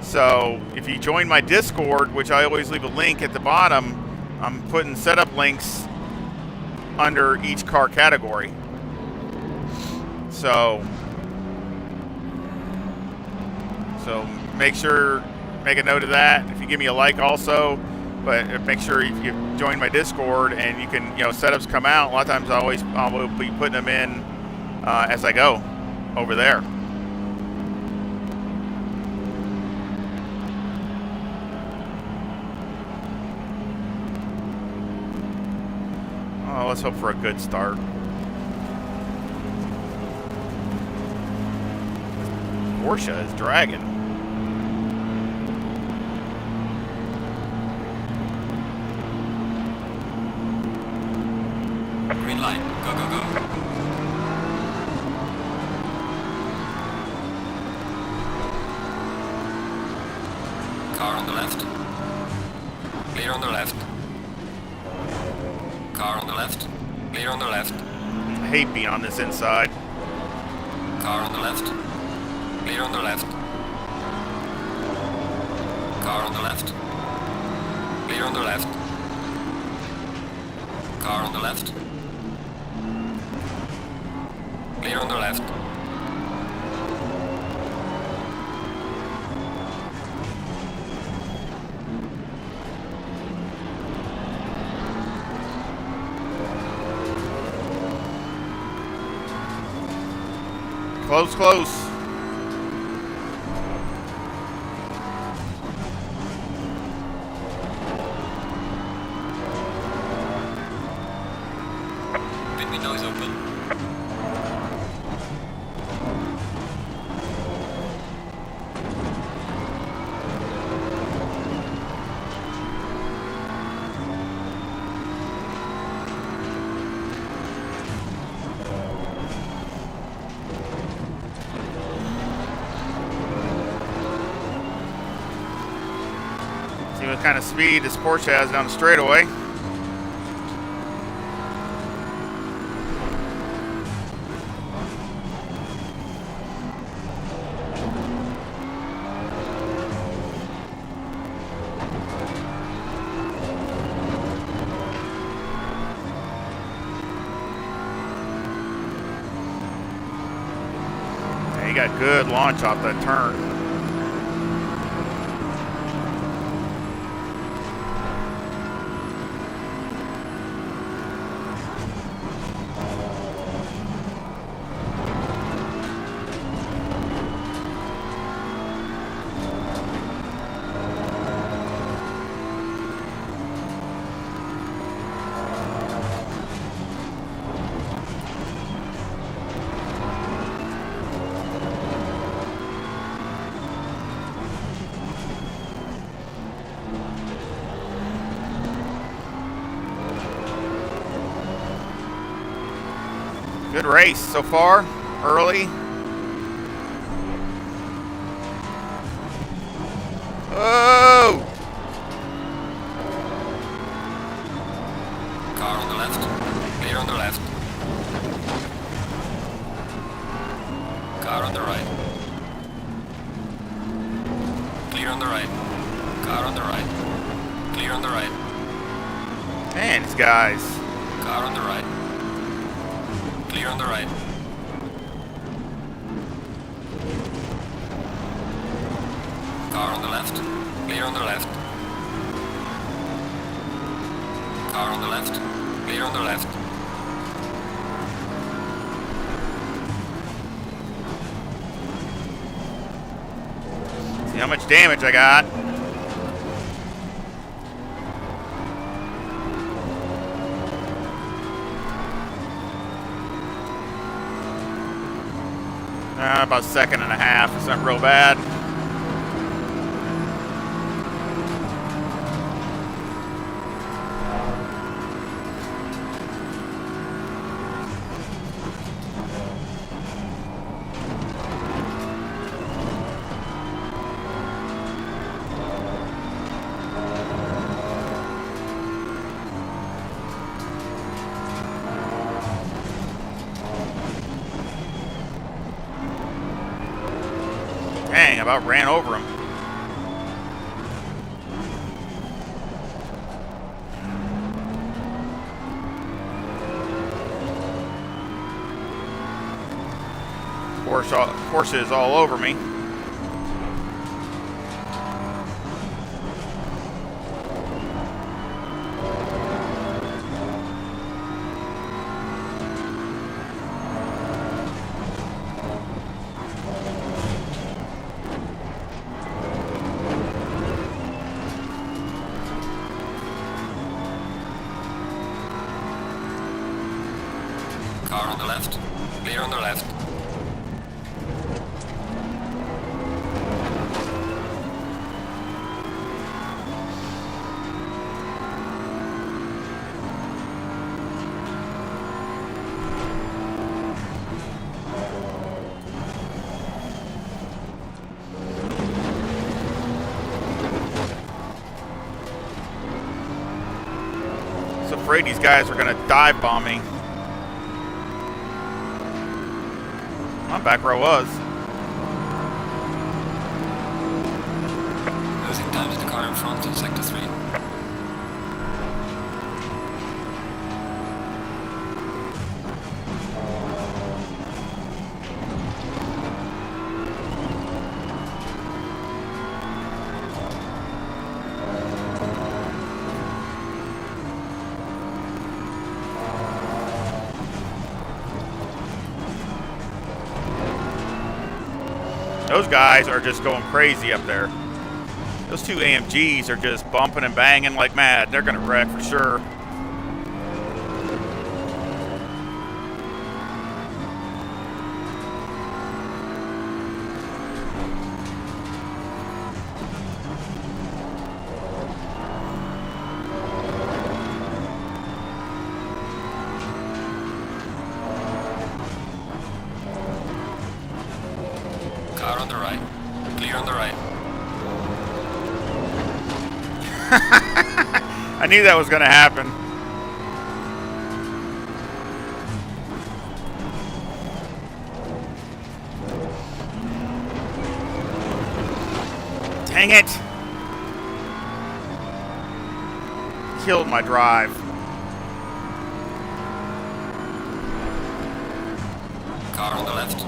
So if you join my Discord, which I always leave a link at the bottom, I'm putting setup links under each car category. So make a note of that. If you give me a like also, but make sure you join my Discord, and you can, you know, setups come out. A lot of times I'll be putting them in as I go over there. let's hope for a good start. Porsche is dragging. Green light. Go, go, go. Car on the left. Clear on the left. Car on the left. Clear on the left. I hate being on this inside. Car on the left. Clear on the left. Car on the left. Clear on the left. Car on the left. Clear on the left. Close, close. Pit window is open. See what kind of speed this Porsche has down the straightaway. Yeah, he got good launch off that turn. Good race so far, early. Oh! Car on the left. Clear on the left. Car on the right. Clear on the right. Car on the right. Clear on the right. Man, these guys. Car on the right. Clear on the right. Car on the left. Clear on the left. Car on the left. Clear on the left. See how much damage I got. About a second and a half. It's not real bad. Dang, I about ran over him. Porsche is all over me. Clear on the left. Afraid these guys are gonna dive bomb me. My back row was. Losing time to the car in front in sector 3. Those guys are just going crazy up there. Those two AMGs are just bumping and banging like mad. They're gonna wreck for sure. Car on the right. Clear on the right. I knew that was gonna happen. Dang it! Killed my drive. Car on the left.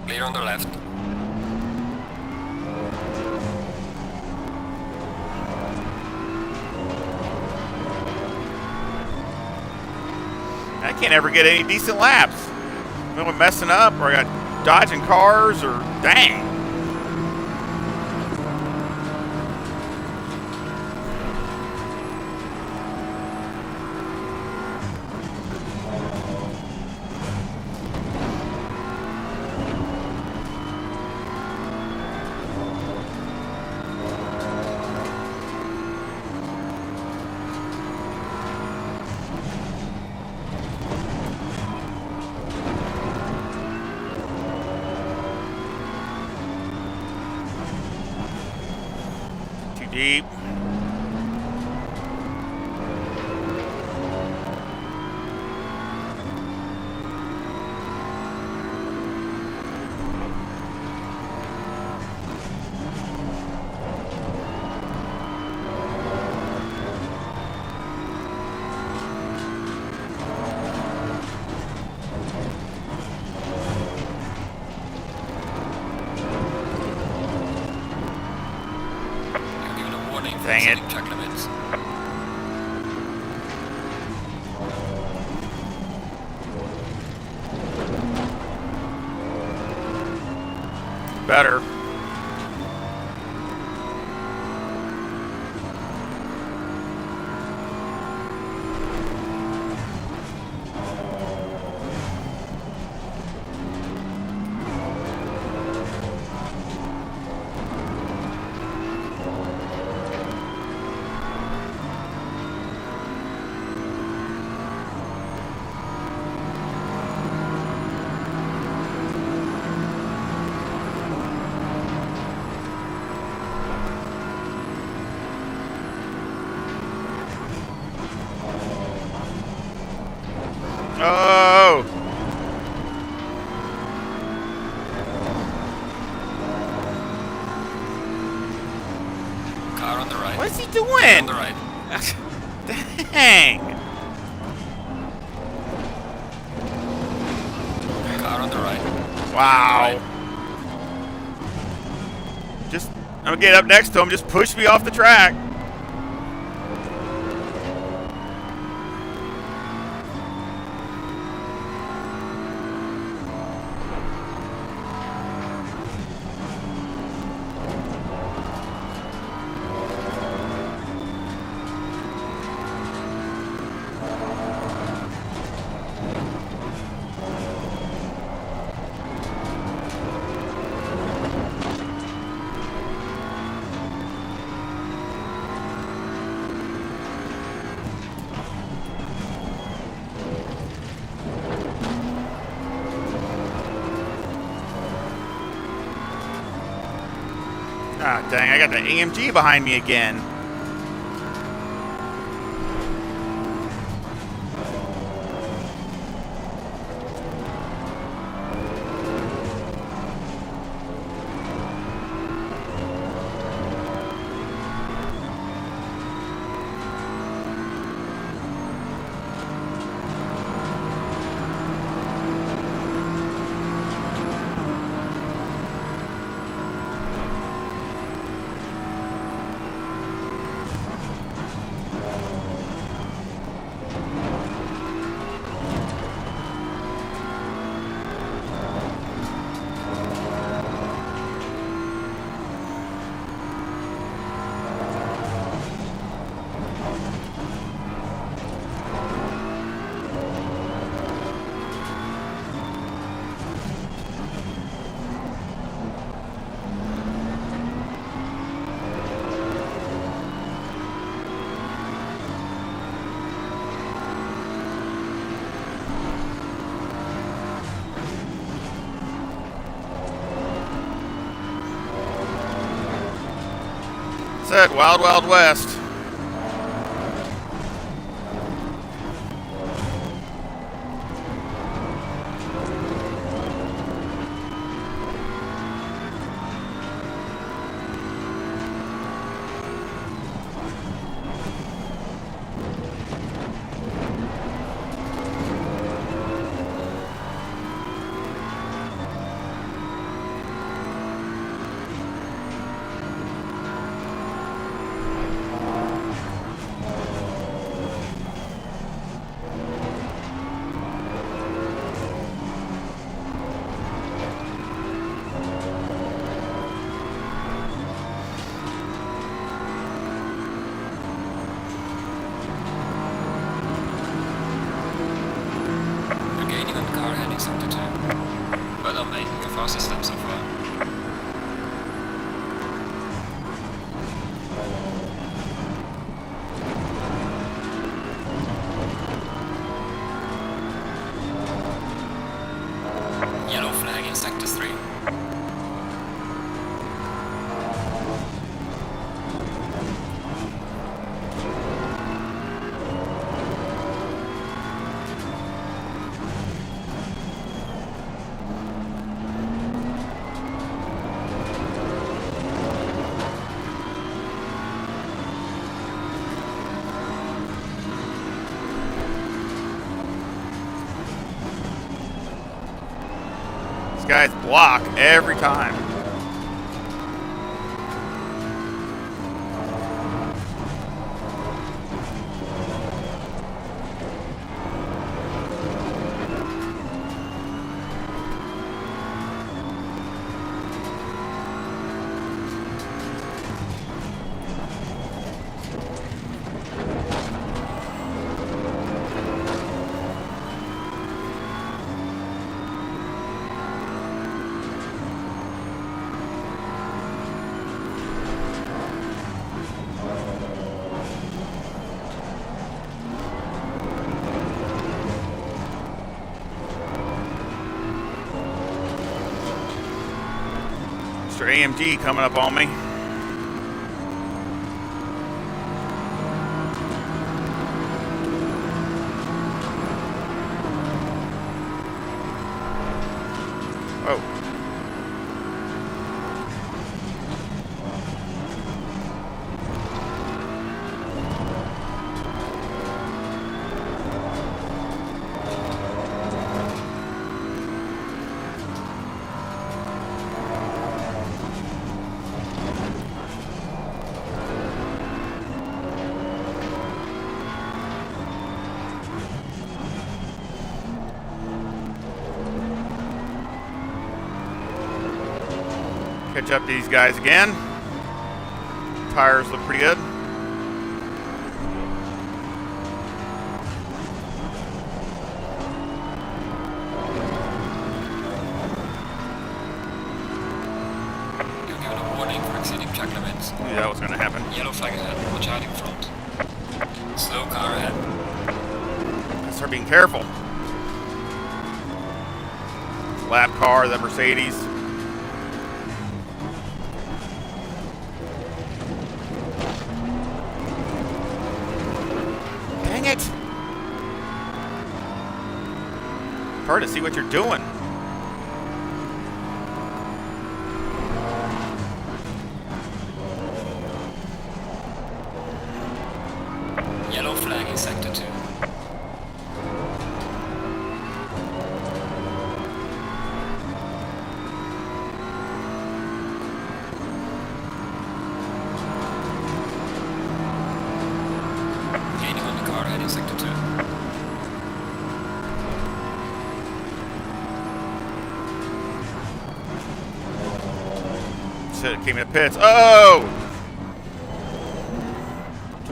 Clear on the left. I can't ever get any decent laps. I'm messing up, or I got dodging cars, or dang. Deep. Dang it. Track limits. Better. Oh! Car on the right. What is he On doing? the right. Dang! Car on the right. Wow. Just, I'm gonna get up next to him. Just push me off the track. Ah, dang, I got the AMG behind me again. That's it, Wild Wild West. Fastest lap so far. Yellow flag in sector 3. Guys block every time. Mr. AMG coming up on me. Oh. Catch up to these guys again. Tires look pretty good. You're given a warning for exceeding track limits. Knew that was going to happen. Yellow flag ahead. Watch out in front. Slow car ahead. Let's start being careful. Lap car, the Mercedes. Hard to see what you're doing. Yellow flag in sector 2. Gaining on the car heading sector 2. Shit, came in the pits. Oh!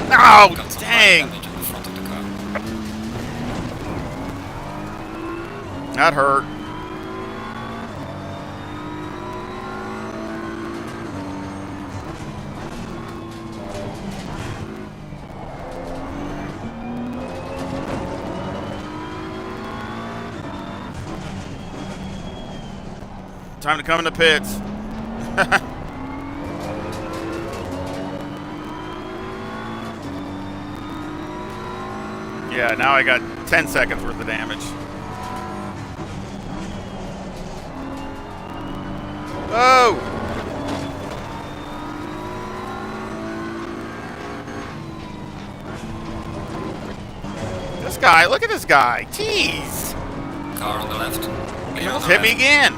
Oh, Got some dang! damage in the front of the car. That hurt. Time to come in the pits. Yeah, now I got 10 seconds worth of damage. Oh! This guy, look at this guy. Jeez. Car on the left. He almost hit me again.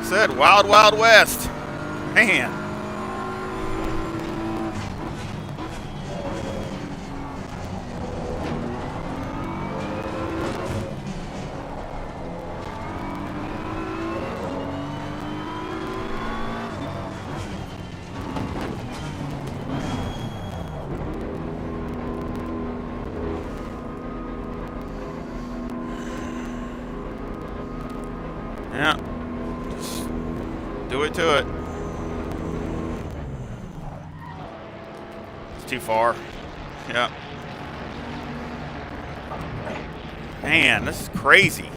Said Wild Wild West. Man. Yeah. Do it to it. It's too far. Yep. Man, this is crazy.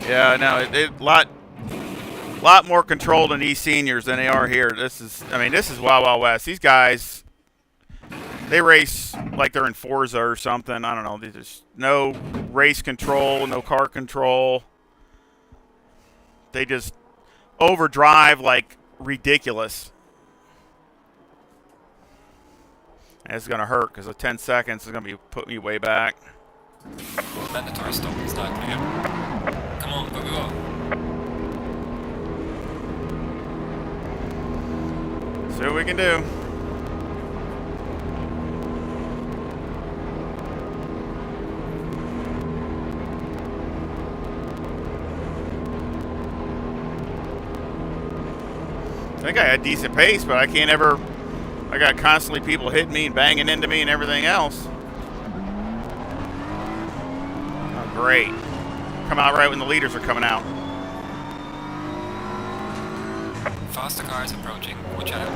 Yeah, no, it lot more controlled in these seniors than they are here. This is Wild Wild West. These guys, they race like they're in Forza or something. I don't know. There's just no race control, no car control. They just overdrive like ridiculous. And it's gonna hurt because the 10 seconds is gonna put me way back. Mandatory stop is not clear. Come on, go, go, go. See what we can do. I think I had decent pace, but I got constantly people hitting me and banging into me and everything else. Oh, great. Come out right when the leaders are coming out. Faster cars approaching. Watch out.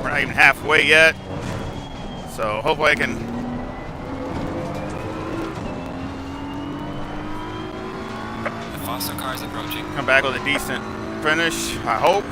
Not even halfway yet, so hopefully I can The faster cars approaching. come back with a decent finish, I hope.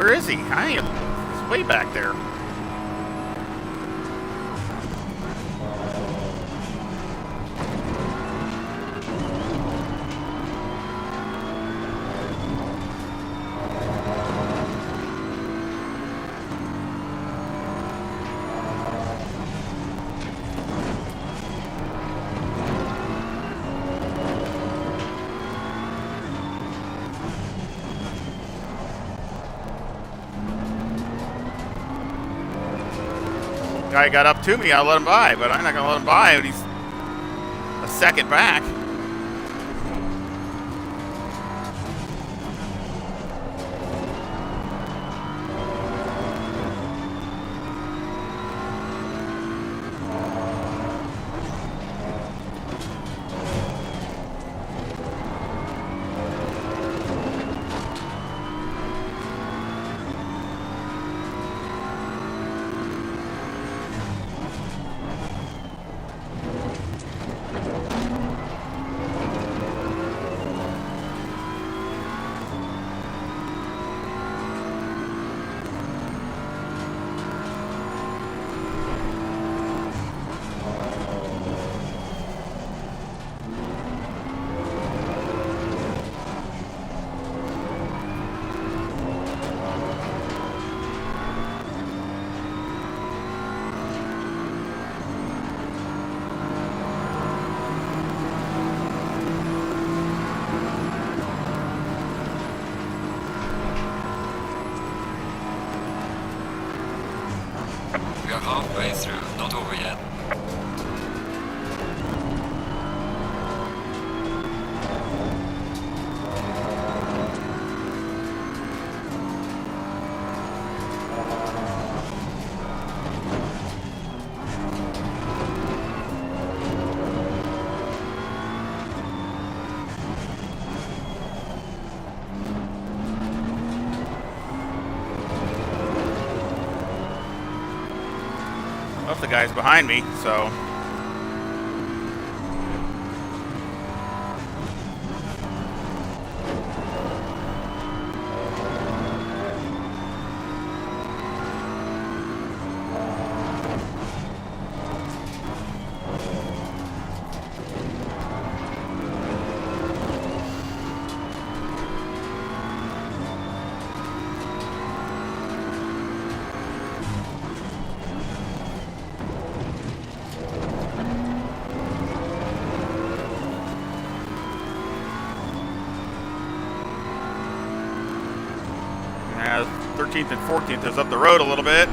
Where is he? He's way back there. Guy got up to me, I let him by, but I'm not gonna let him by when he's a second back. We are halfway through, not over yet. Well, the guy's behind me, so. Yeah, 13th and 14th is up the road a little bit.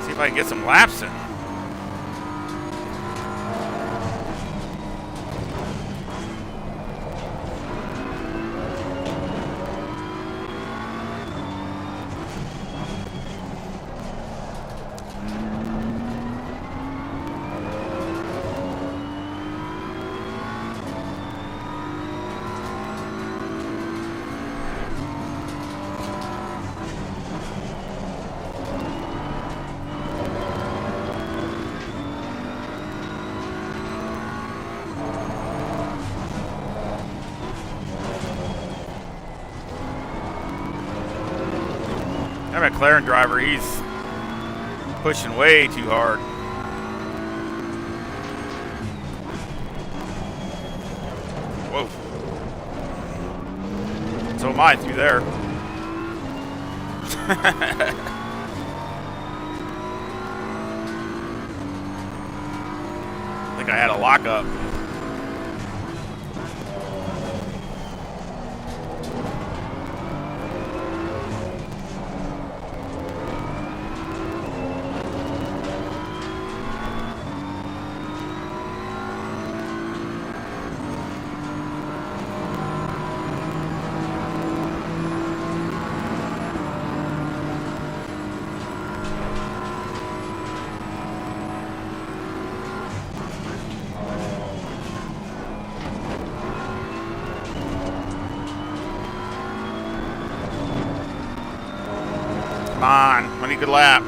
See if I can get some laps in. That McLaren driver, he's pushing way too hard. Whoa. So am I through there. I think I had a lockup. Come on, I need a good lap.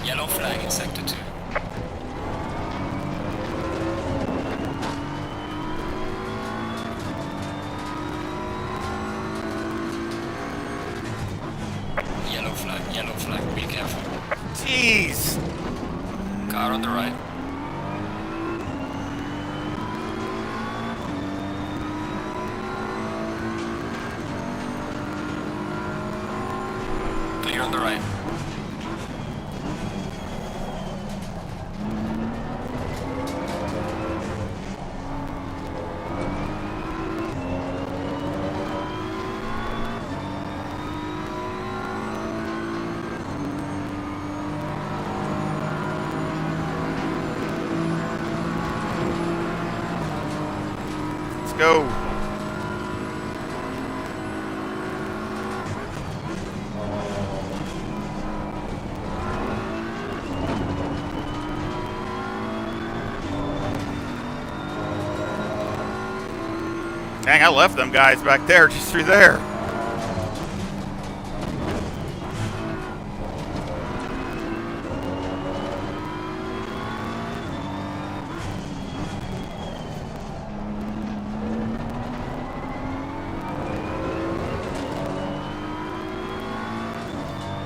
Yellow flag in sector 2. Yellow flag, be careful. Jeez! Car on the right. Clear on the right. Let's go. Dang, I left them guys back there, just through there.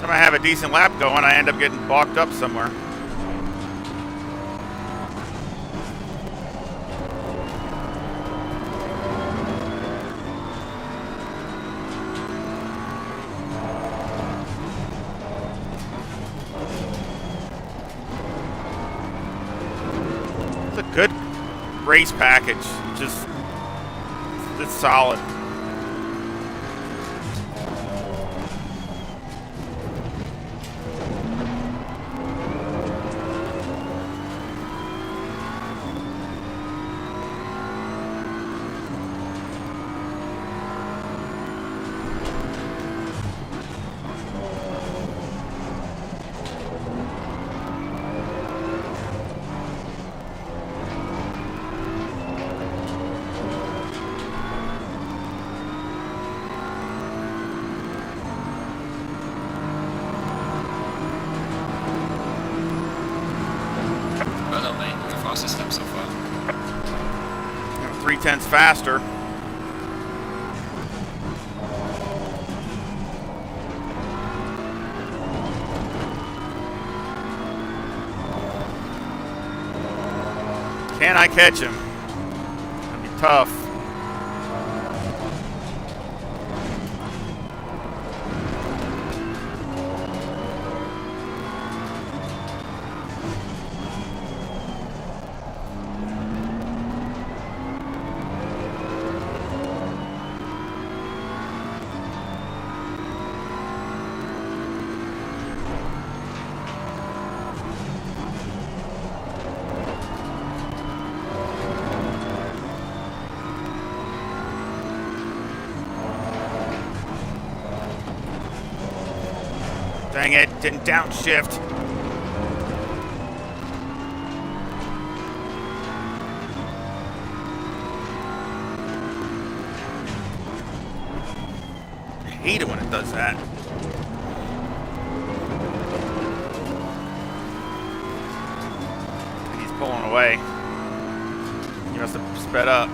Time I have a decent lap going, I end up getting balked up somewhere. It's a good race package. It's solid. Well done, mate. Your fastest lap so far. 3/10 faster. Can I catch him? It'll be tough. Dang it, didn't downshift. I hate it when it does that. He's pulling away. He must have sped up.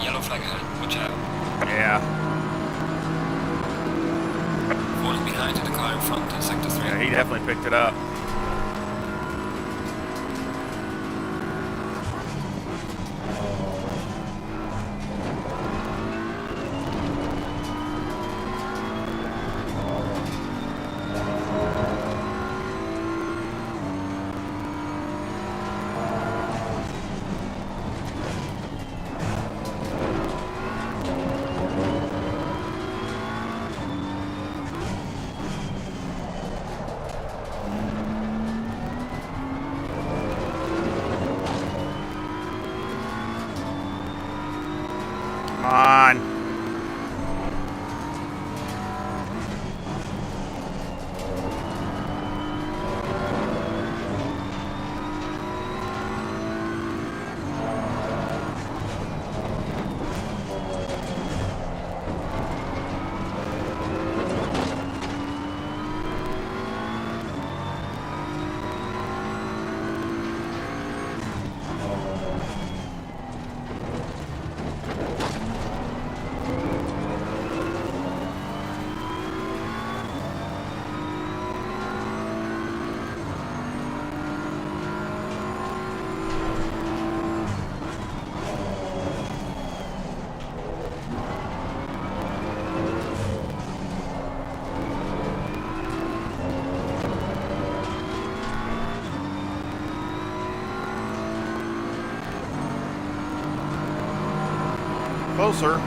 Yellow flag ahead, watch out. Yeah. Falling behind to the car in front in sector 3. Yeah, he definitely picked it up. closer.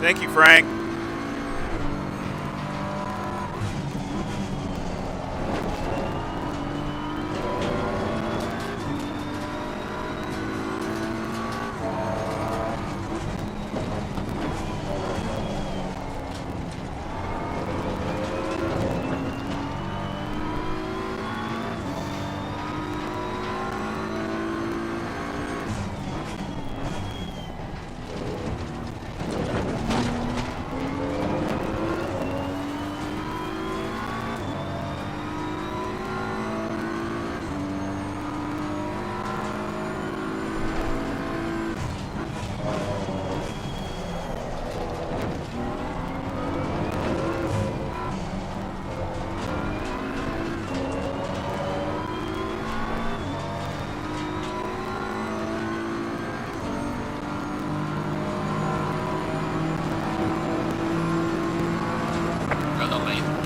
Thank you, Frank.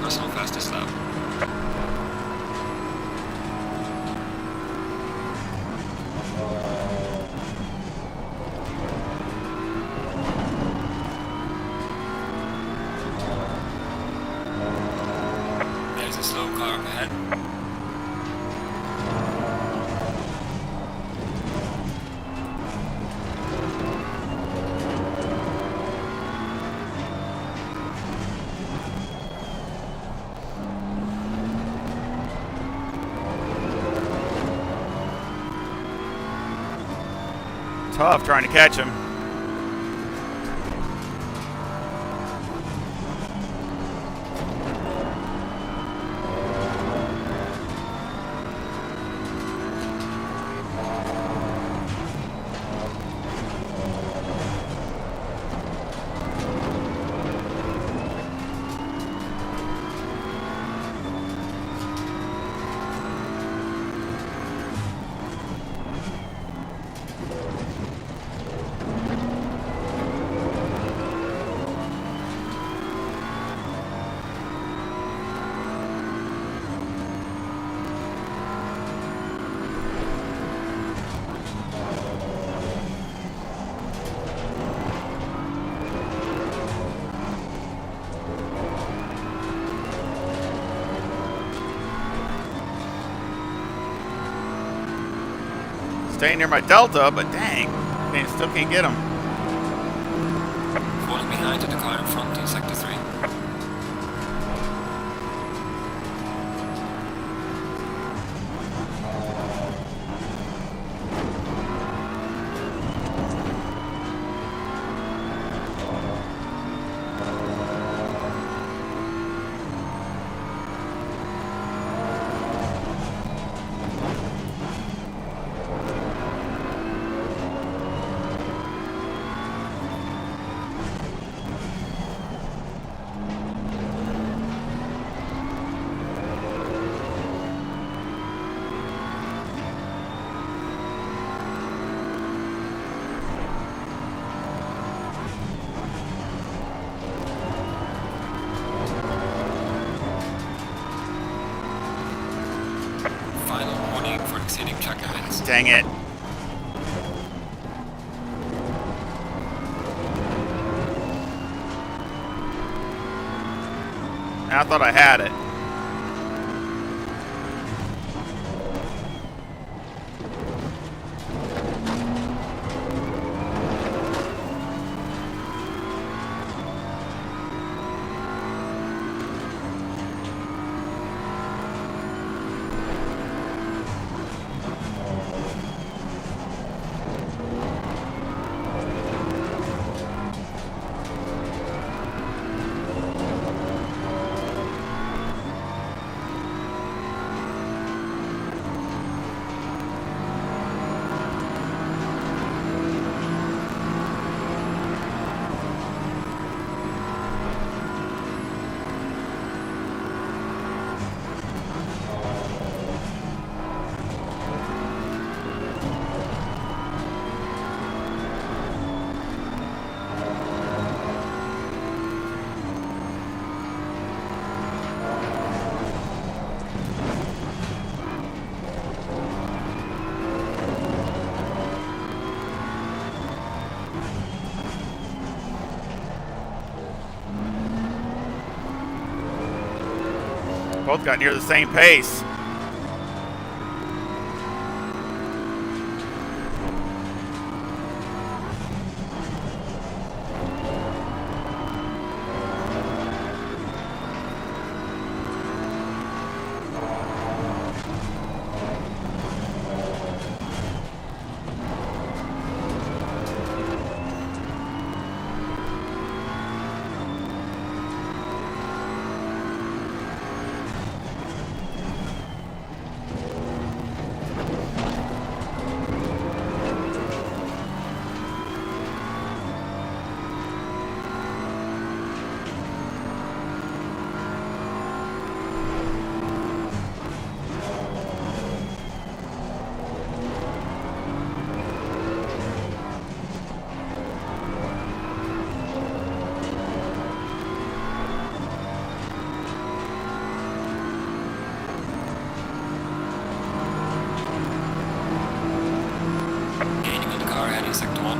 Personal fastest lap. There's a slow car up ahead. Tough trying to catch him. Staying near my Delta, but dang, still can't get him. Falling behind to the car in front in sector 3. Final warning for exceeding track limits. Dang it. I thought I had it. Both got near the same pace. Sector 1.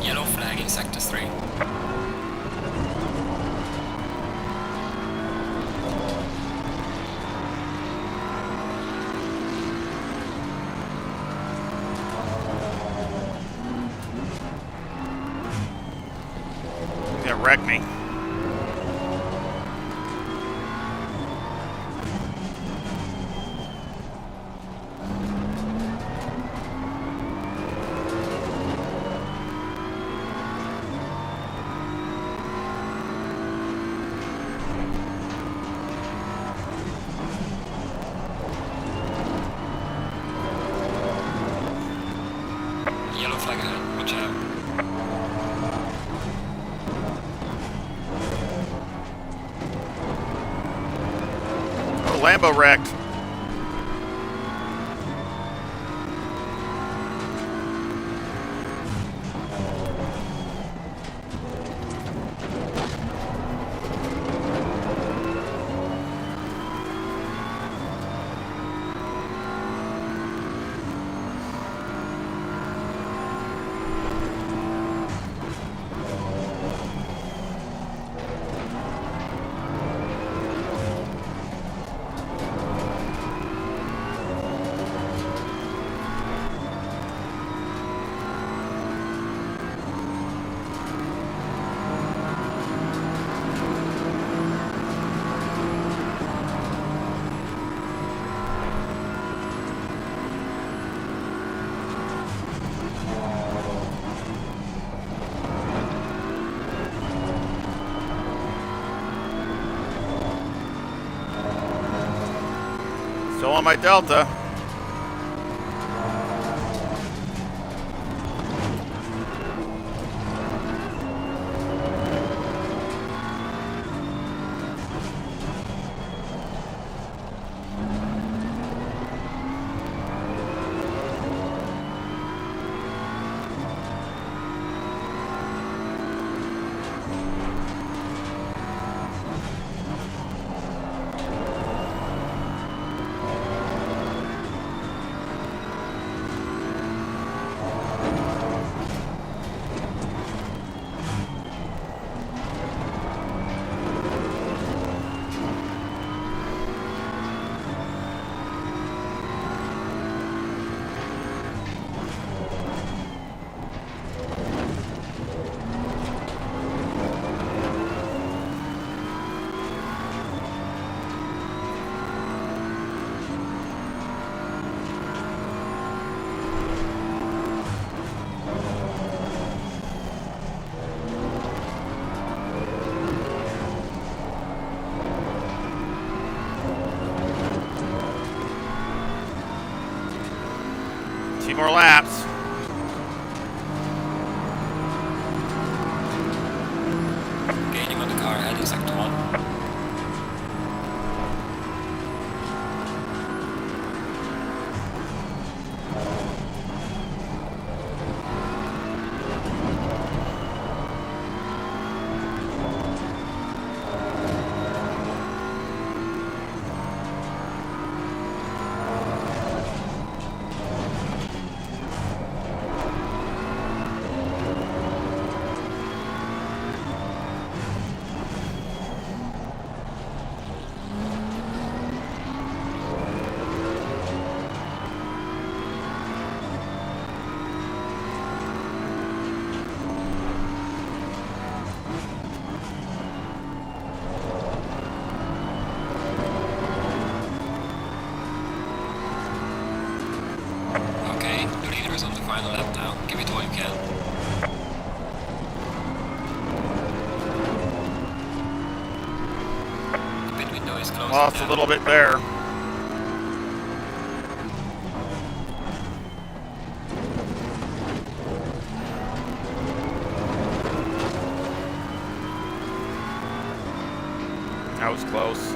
Yellow flag in Sector 3. He's gonna wreck me. Yellow flag ahead, watch out. Oh, Lambo wrecked. Still on my Delta. Two more laps. Gaining on the car ahead in Sector 1. you can. The pit window is closed. Lost a little bit there. That was close.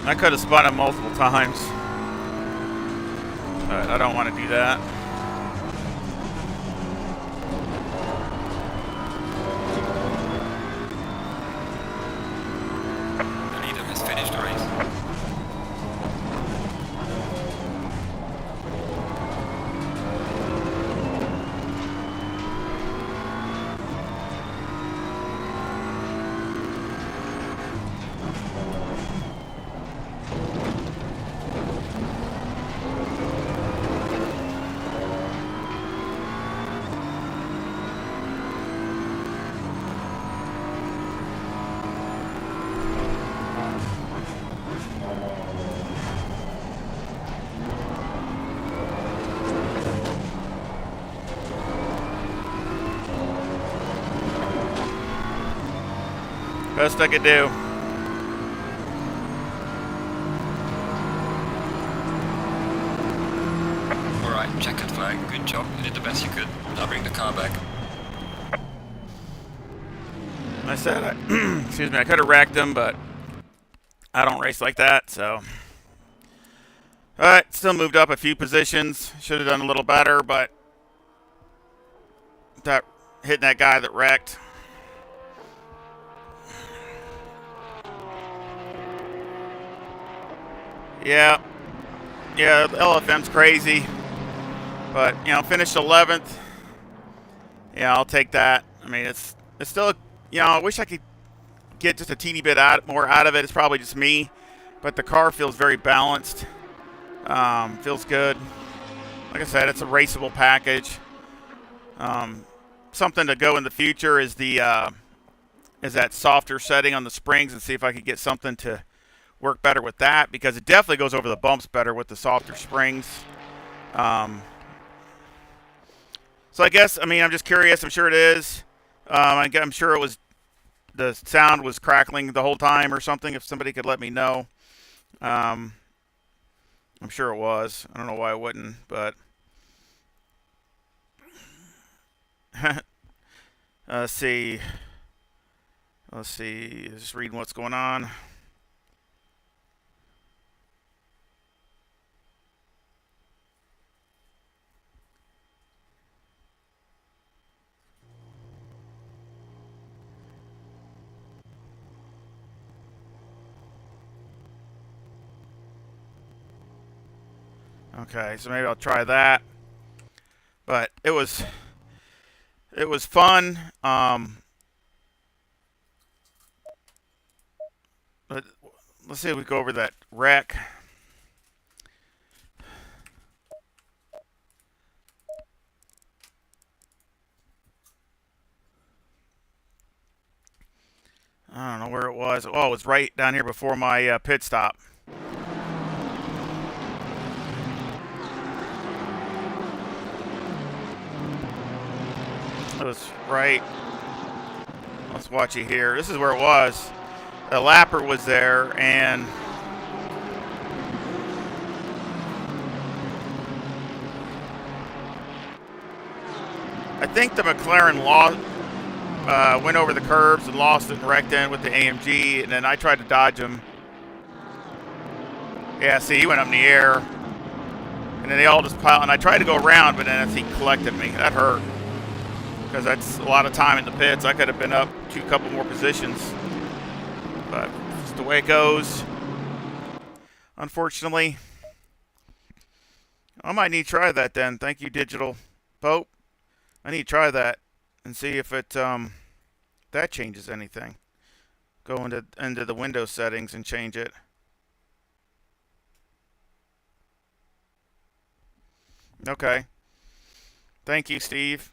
I could have spun it multiple times, but I don't want to do that. The leader has finished the race. Best I could do. Alright, checkered flag. Good job. You did the best you could. Now bring the car back. I said, excuse me, I could have wrecked him, but I don't race like that, so. Alright, still moved up a few positions. Should have done a little better, but that hitting that guy that wrecked. Yeah, the LFM's crazy, but you know, finished 11th. Yeah, I'll take that. I mean, it's still, you know, I wish I could get just a teeny bit more out of it. It's probably just me, but the car feels very balanced. Feels good. Like I said, it's a raceable package. Something to go in the future is that softer setting on the springs, and see if I could get something to work better with that, because it definitely goes over the bumps better with the softer springs. So I guess, I mean, I'm just curious. I'm sure it is. I'm sure it was, the sound was crackling the whole time or something. If somebody could let me know. I'm sure it was. I don't know why it wouldn't, but let's see. Just reading what's going on. Okay, so maybe I'll try that. But it was fun. But let's see if we go over that wreck. I don't know where it was. Oh, it was right down here before my pit stop. It was right. Let's watch it here. This is where it was. The lapper was there, and I think the McLaren went over the curbs and lost it and wrecked in with the AMG, and then I tried to dodge him. Yeah, see, he went up in the air, and then they all just piled, and I tried to go around, but then he collected me. That hurt, because that's a lot of time in the pits. I could have been up a couple more positions, but it's the way it goes, unfortunately. I might need to try that then. Thank you, Digital Pope. I need to try that and see if it that changes anything. Go into the Windows settings and change it. Okay. Thank you, Steve.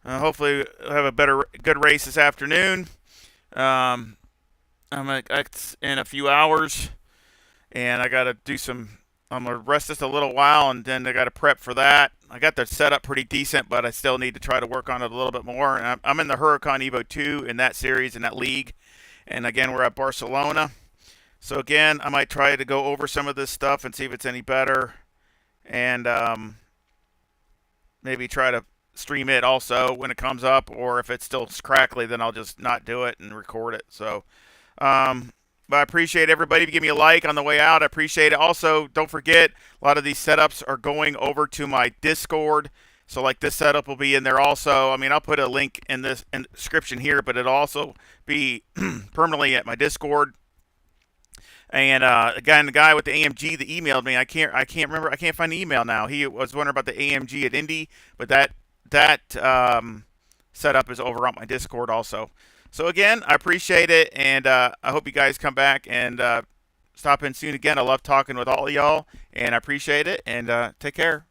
Hopefully we'll have a good race this afternoon. I'm in a few hours, and I got to do some. I'm gonna rest just a little while, and then I got to prep for that. I got the setup pretty decent, but I still need to try to work on it a little bit more. And I'm in the Huracan Evo 2 in that series, in that league, and again we're at Barcelona. So again, I might try to go over some of this stuff and see if it's any better, and maybe try to stream it also when it comes up, or if it's still crackly, then I'll just not do it and record it. So, but I appreciate everybody. If you give me a like on the way out, I appreciate it. Also, don't forget, a lot of these setups are going over to my Discord. So like this setup will be in there also. I mean, I'll put a link in the description here, but it'll also be permanently at my Discord. And again, the guy with the AMG that emailed me, I can't remember. I can't find the email now. He was wondering about the AMG at Indy, but that setup is over on my Discord also. So again, I appreciate it, and I hope you guys come back and stop in soon again. I love talking with all of y'all, and I appreciate it. And take care.